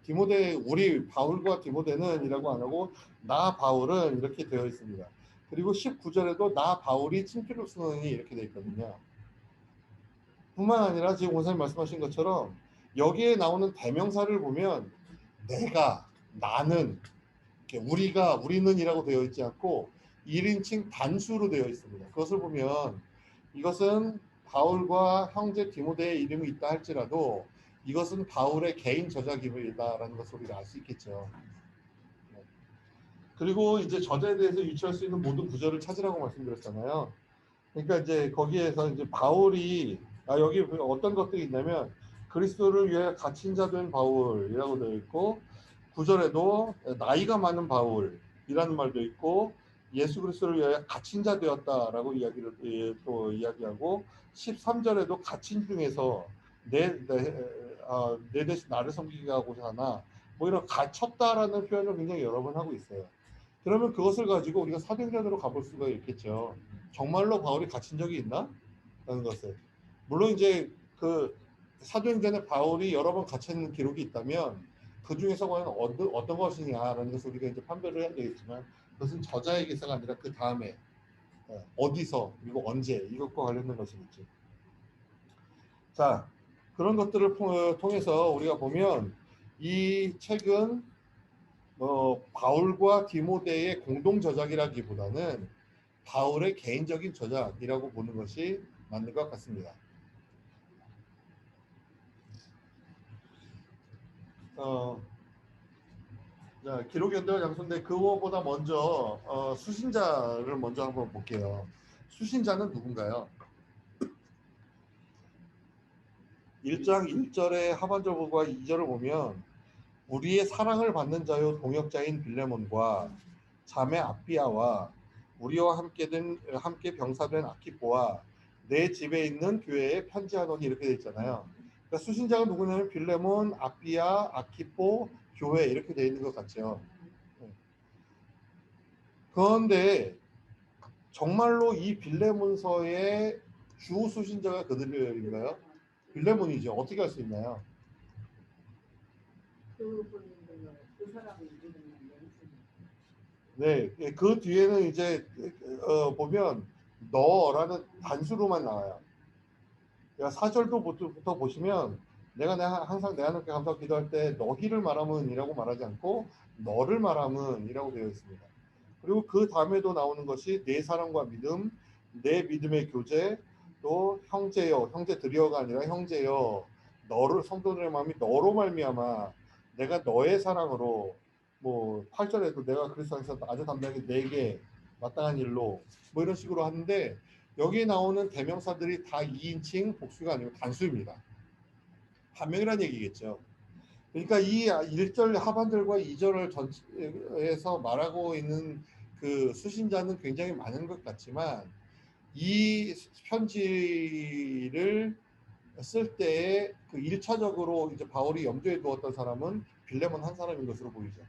디모데 우리 바울과 디모데는 이라고 안 하고 나 바울은 이렇게 되어 있습니다. 그리고 19절에도 나 바울이 친필로 쓰느니 이렇게 되어 있거든요. 뿐만 아니라 지금 원사님 말씀하신 것처럼 여기에 나오는 대명사를 보면 내가, 나는, 우리가, 우리는 이라고 되어 있지 않고 1인칭 단수로 되어 있습니다. 그것을 보면 이것은 바울과 형제 디모데의 이름이 있다 할지라도 이것은 바울의 개인 저작이다라는 것을 우리가 알 수 있겠죠. 그리고 이제 저자에 대해서 유추할 수 있는 모든 구절을 찾으라고 말씀드렸잖아요. 그러니까 이제 거기에서 이제 바울이 여기 어떤 것들이 있냐면 그리스도를 위해 갇힌 자 된 바울이라고 되어 있고 9절에도 나이가 많은 바울이라는 말도 있고 예수 그리스도를 위하여 갇힌 자 되었다라고 또 이야기하고 13절에도 갇힌 중에서 내 대신 나를 섬기게 하고자 하나 뭐 이런 갇혔다라는 표현을 굉장히 여러 번 하고 있어요. 그러면 그것을 가지고 우리가 사도행전으로 가볼 수가 있겠죠. 정말로 바울이 갇힌 적이 있나? 라는 것을. 물론 이제 그 사도행전에 바울이 여러 번 갇힌 기록이 있다면 그 중에서 과연 어떤 것이냐라는 것을 우리가 이제 판별을 해야 되겠지만 그것은 저자의 기사가 아니라 그 다음에 어디서 그리고 언제 이것과 관련된 것이겠죠. 자, 그런 것들을 통해서 우리가 보면 이 책은 바울과 디모데의 공동 저작이라기보다는 바울의 개인적인 저작이라고 보는 것이 맞는 것 같습니다. 자, 기록 연대와 장소인데 그거보다 먼저 수신자를 먼저 한번 볼게요. 수신자는 누군가요? 1장 1절의 하반절과 2절을 보면 우리의 사랑을 받는 자요 동역자인 빌레몬과 자매 아비아와 우리와 함께 병사된 아키포와 내 집에 있는 교회에 편지하노니 이렇게 돼 있잖아요. 그러니까 수신자가 누구냐면 빌레몬, 아비아, 아키포, 교회 이렇게 돼 있는 것 같죠. 그런데 정말로 이 빌레몬서의 주 수신자가 그들인가요? 빌레몬이죠. 어떻게 할 수 있나요? 그 사람이 이름이 네, 그 뒤에는 이제 보면 너라는 단수로만 나와요. 그러니까 4절도부터 보시면 내가 항상 내 하나님께 감사하고 기도할 때 너희를 말함은이라고 말하지 않고 너를 말함은이라고 되어 있습니다. 그리고 그 다음에도 나오는 것이 내 사랑과 믿음, 내 믿음의 교제, 또 형제여, 형제들이여가 아니라 형제여, 너를 성도들의 마음이 너로 말미암아 내가 너의 사랑으로 뭐 8절에도 내가 그리스도 안에서 아주 담대하게 내게 마땅한 일로 뭐 이런 식으로 하는데 여기에 나오는 대명사들이 다 2인칭 복수가 아니고 단수입니다. 한 명이라는 얘기겠죠. 그러니까 이 1절 하반절과 2절을 전체에서 말하고 있는 그 수신자는 굉장히 많은 것 같지만 이 편지를 쓸 때에 그 1차적으로 이제 바울이 염두에 두었던 사람은 빌레몬 한 사람인 것으로 보이죠.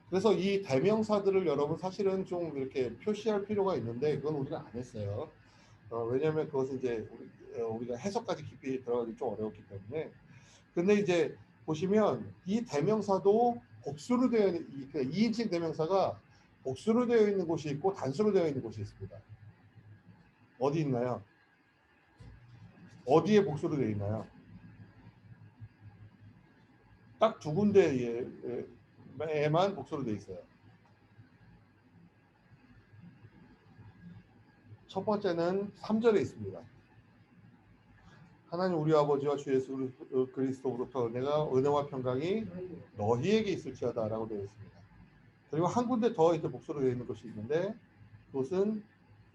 그래서 이 대명사들을 여러분 사실은 좀 이렇게 표시할 필요가 있는데 그건 우리가 안 했어요. 왜냐하면 그것은 이제 우리가 해석까지 깊이 들어가기 좀 어려웠기 때문에. 근데 이제 보시면 이 대명사도 복수로 되어 있는 2인칭 대명사가 복수로 되어 있는 곳이 있고 단수로 되어 있는 곳이 있습니다. 어디 있나요? 어디에 복수로 되어 있나요? 딱 두 군데에만 복수로 되어 있어요. 첫 번째는 3절에 있습니다. 하나님 우리 아버지와 주 예수 그리스도로부터 은혜가 은혜와 평강이 너희에게 있을지어다 라고 되어 있습니다. 그리고 한 군데 더 이제 복수로 되어 있는 것이 있는데 그것은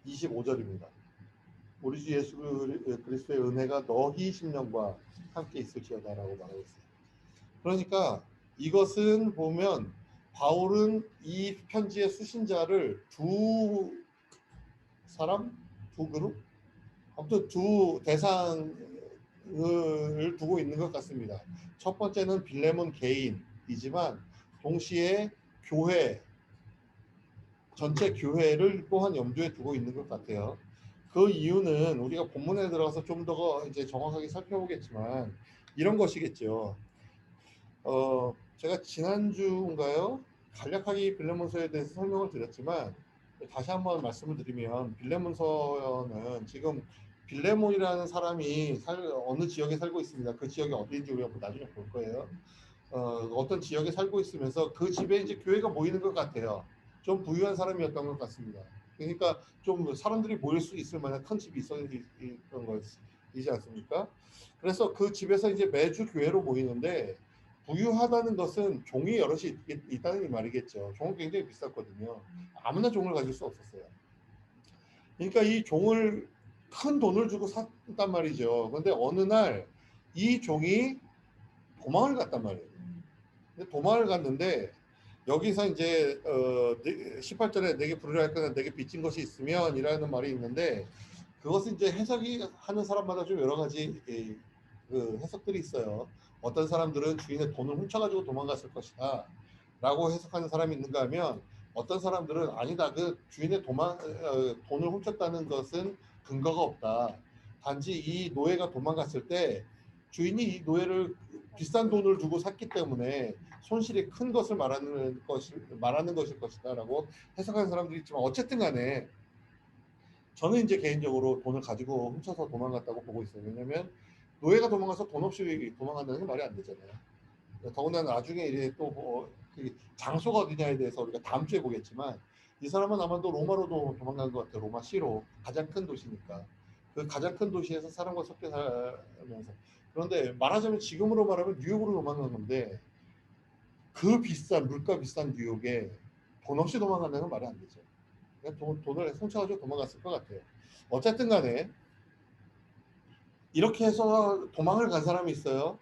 25절입니다. 우리 주 예수 그리스도의 은혜가 너희 심령과 함께 있을지어다 라고 말하고 있어요. 그러니까 이것은 보면 바울은 이 편지의 수신자를 두 사람? 두 그룹? 아무튼 두 대상을 두고 있는 것 같습니다. 첫 번째는 빌레몬 개인이지만 동시에 교회, 전체 교회를 또한 염두에 두고 있는 것 같아요. 그 이유는 우리가 본문에 들어가서 좀 더 이제 정확하게 살펴보겠지만 이런 것이겠죠. 제가 지난주인가요? 간략하게 빌레몬서에 대해서 설명을 드렸지만 다시 한번 말씀을 드리면 빌레몬서는 지금 빌레몬이라는 사람이 어느 지역에 살고 있습니다. 그 지역이 어디인지 우리가 나중에 볼 거예요. 어떤 지역에 살고 있으면서 그 집에 이제 교회가 모이는 것 같아요. 좀 부유한 사람이었던 것 같습니다. 그러니까 좀 사람들이 모일 수 있을 만한 큰 집이 있었던 것이지 않습니까? 그래서 그 집에서 이제 매주 교회로 모이는데 부유하다는 것은 종이 여럿이 있다는 말이겠죠. 종은 굉장히 비쌌거든요. 아무나 종을 가질 수 없었어요. 그러니까 이 종을 큰 돈을 주고 샀단 말이죠. 그런데 어느 날 이 종이 도망을 갔단 말이에요. 도망을 갔는데 여기서 이제 18절에 내게 부르려 할 거나 내게 빚진 것이 있으면 이라는 말이 있는데 그것은 이제 해석이 하는 사람마다 좀 여러 가지 그 해석들이 있어요. 어떤 사람들은 주인의 돈을 훔쳐가지고 도망갔을 것이다 라고 해석하는 사람이 있는가 하면 어떤 사람들은 아니다, 그 주인의 돈을 훔쳤다는 것은 근거가 없다. 단지 이 노예가 도망갔을 때 주인이 이 노예를 비싼 돈을 주고 샀기 때문에 손실이 큰 것을 말하는 것일 것이다 라고 해석하는 사람들이 있지만 어쨌든 간에 저는 이제 개인적으로 돈을 가지고 훔쳐서 도망갔다고 보고 있어요. 왜냐하면 노예가 도망가서 돈 없이 도망간다는 게 말이 안 되잖아요. 더군다나 나중에 이제 그 장소가 어디냐에 대해서 우리가 다음 주에 보겠지만 이 사람은 아마도 로마로도 도망간 것 같아요. 로마 시로 가장 큰 도시니까 그 가장 큰 도시에서 사람과 섞여 살면서 그런데 말하자면 지금으로 말하면 뉴욕으로 도망간 건데 그 비싼 물가 비싼 뉴욕에 돈 없이 도망간다는 건 말이 안 되죠. 돈을 훔쳐가지고 도망갔을 것 같아요. 어쨌든 간에 이렇게 해서 도망을 간 사람이 있어요.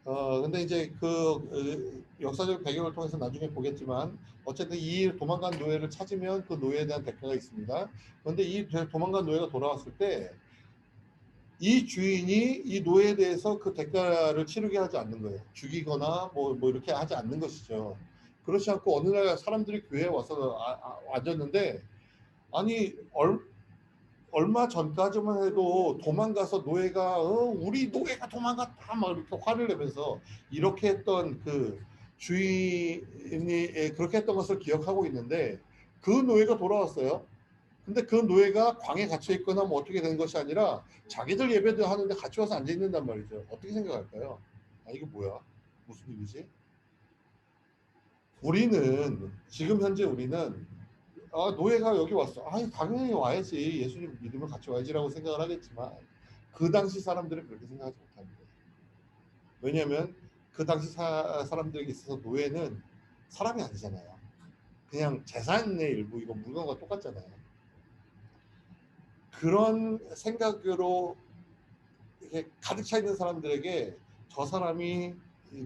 근데 이제 그 역사적 배경을 통해서 나중에 보겠지만 어쨌든 이 도망간 노예를 찾으면 그 노예에 대한 대가가 있습니다. 그런데 이 도망간 노예가 돌아왔을 때 이 주인이 이 노예에 대해서 그 대가를 치르게 하지 않는 거예요. 죽이거나 뭐 이렇게 하지 않는 것이죠. 그렇지 않고 어느 날 사람들이 교회에 와서 앉았는데 아니 얼마 전까지만 해도 도망가서 노예가 우리 노예가 도망갔다 막 이렇게 화를 내면서 이렇게 했던 그 주인이 그렇게 했던 것을 기억하고 있는데 그 노예가 돌아왔어요. 근데 그 노예가 광에 갇혀 있거나 뭐 어떻게 된 것이 아니라 자기들 예배도 하는데 같이 와서 앉아 있는단 말이죠. 어떻게 생각할까요? 아 이게 뭐야? 무슨 일이지? 우리는 지금 현재 우리는 노예가 여기 왔어. 당연히 와야지. 예수님 믿으면 같이 와야지라고 생각을 하겠지만 그 당시 사람들은 그렇게 생각하지 못합니다. 왜냐하면 그 당시 사람들에게 있어서 노예는 사람이 아니잖아요. 그냥 재산의 일부이고 물건과 똑같잖아요. 그런 생각으로 이렇게 가득 차 있는 사람들에게 저 사람이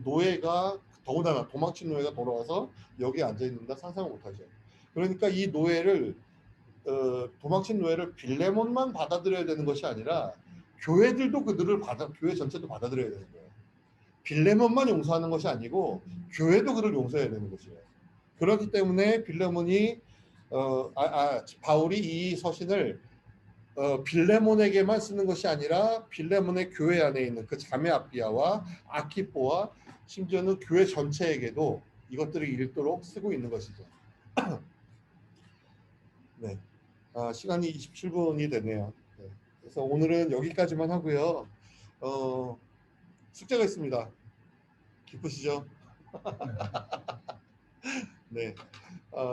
노예가 더군다나 도망친 노예가 돌아와서 여기에 앉아 있는다 상상을 못하죠. 그러니까 이 노예를 도망친 노예를 빌레몬만 받아들여야 되는 것이 아니라 교회들도 그들을 교회 전체도 받아들여야 되는 거예요. 빌레몬만 용서하는 것이 아니고 교회도 그를 용서해야 되는 것이에요. 그렇기 때문에 빌레몬이 바울이 이 서신을 빌레몬에게만 쓰는 것이 아니라 빌레몬의 교회 안에 있는 그 자매 아비아와 아키포와 심지어는 교회 전체에게도 이것들을 읽도록 쓰고 있는 것이죠. 네, 시간이 27분이 되네요. 네. 그래서 오늘은 여기까지만 하고요. 숙제가 있습니다. 기쁘시죠? 네,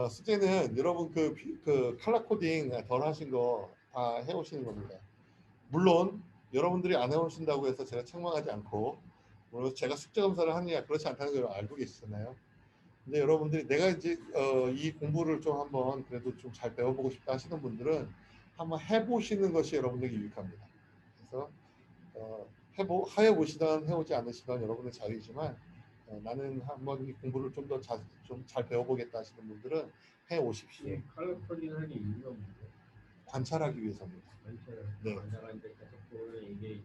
숙제는 여러분 그 컬러 코딩 덜 하신 거 다 해오시는 겁니다. 물론 여러분들이 안 해오신다고 해서 제가 책망하지 않고, 물론 제가 숙제 검사를 하느냐 그렇지 않다는 걸 알고 계시잖아요. 근데 여러분들이 내가 이제 이 공부를 좀 한번 그래도 좀 잘 배워보고 싶다 하시는 분들은 한번 해보시는 것이 여러분들에게 유익합니다. 그래서 해보시든 해오지 않으시든 여러분의 자유이지만 나는 한번 이 공부를 좀 더 좀 잘 배워보겠다 하시는 분들은 해오십시오. 컬러 코딩하는 이유가 뭐예요? 관찰하기 위해서입니다. 네. 관찰하는데 계속 보면 이게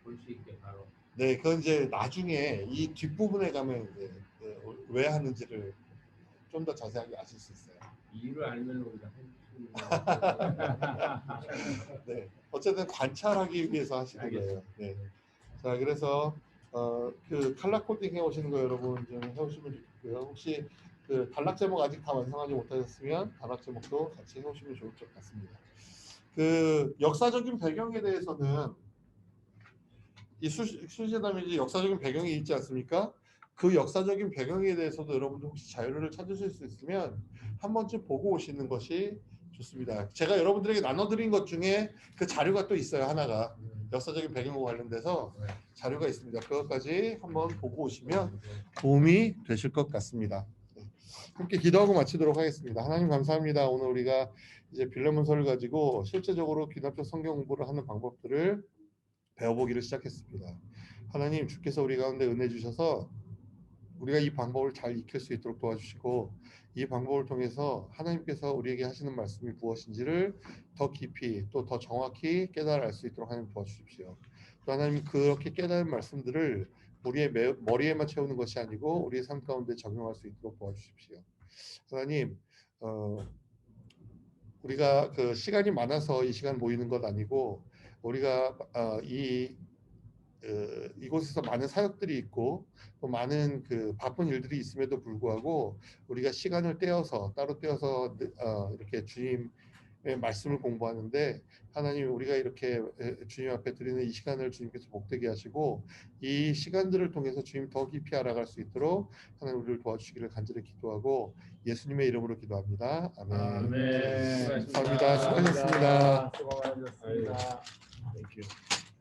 볼 수 있게 바로. 네, 그건 이제 나중에 이 뒷부분에 가면 이제 왜 하는지를 좀 더 자세하게 아실 수 있어요. 이유를 알면 우리가 할 수 있는. 네, 어쨌든 관찰하기 위해서 하시는 거예요. 네. 자, 그래서 그 컬러 코딩 해오시는 거 여러분 좀 해오시면 좋겠고요. 혹시 그 단락 제목 아직 다 완성하지 못하셨으면 단락 제목도 같이 해오시면 좋을 것 같습니다. 그 역사적인 배경에 대해서는 이 수시담이 이제 역사적인 배경이 있지 않습니까? 그 역사적인 배경에 대해서도 여러분들 혹시 자료를 찾으실 수 있으면 한 번쯤 보고 오시는 것이 좋습니다. 제가 여러분들에게 나눠드린 것 중에 그 자료가 또 있어요. 하나가 역사적인 배경과 관련돼서 자료가 있습니다. 그것까지 한번 보고 오시면 도움이 되실 것 같습니다. 함께 기도하고 마치도록 하겠습니다. 하나님 감사합니다. 오늘 우리가 이제 빌레몬서를 가지고 실제적으로 기납적 성경 공부를 하는 방법들을 배워보기를 시작했습니다. 하나님, 주께서 우리 가운데 은혜 주셔서 우리가 이 방법을 잘 익힐 수 있도록 도와주시고, 이 방법을 통해서 하나님께서 우리에게 하시는 말씀이 무엇인지를 더 깊이 또 더 정확히 깨달아 알 수 있도록 하나님 도와주십시오. 또 하나님, 그렇게 깨달은 말씀들을 우리의 머리에만 채우는 것이 아니고 우리의 삶 가운데 적용할 수 있도록 도와주십시오. 하나님, 우리가 그 시간이 많아서 이 시간 모이는 것 아니고 우리가 이곳에서 많은 사역들이 있고 또 많은 그 바쁜 일들이 있음에도 불구하고 우리가 시간을 따로 떼어서 이렇게 주님의 말씀을 공부하는데, 하나님, 우리가 이렇게 주님 앞에 드리는 이 시간을 주님께서 복되게 하시고 이 시간들을 통해서 주님 더 깊이 알아갈 수 있도록 하나님 우리를 도와주시기를 간절히 기도하고 예수님의 이름으로 기도합니다. 아멘. 아멘. 감사합니다. 수고하셨습니다. 수고 많으셨습니다. Thank you.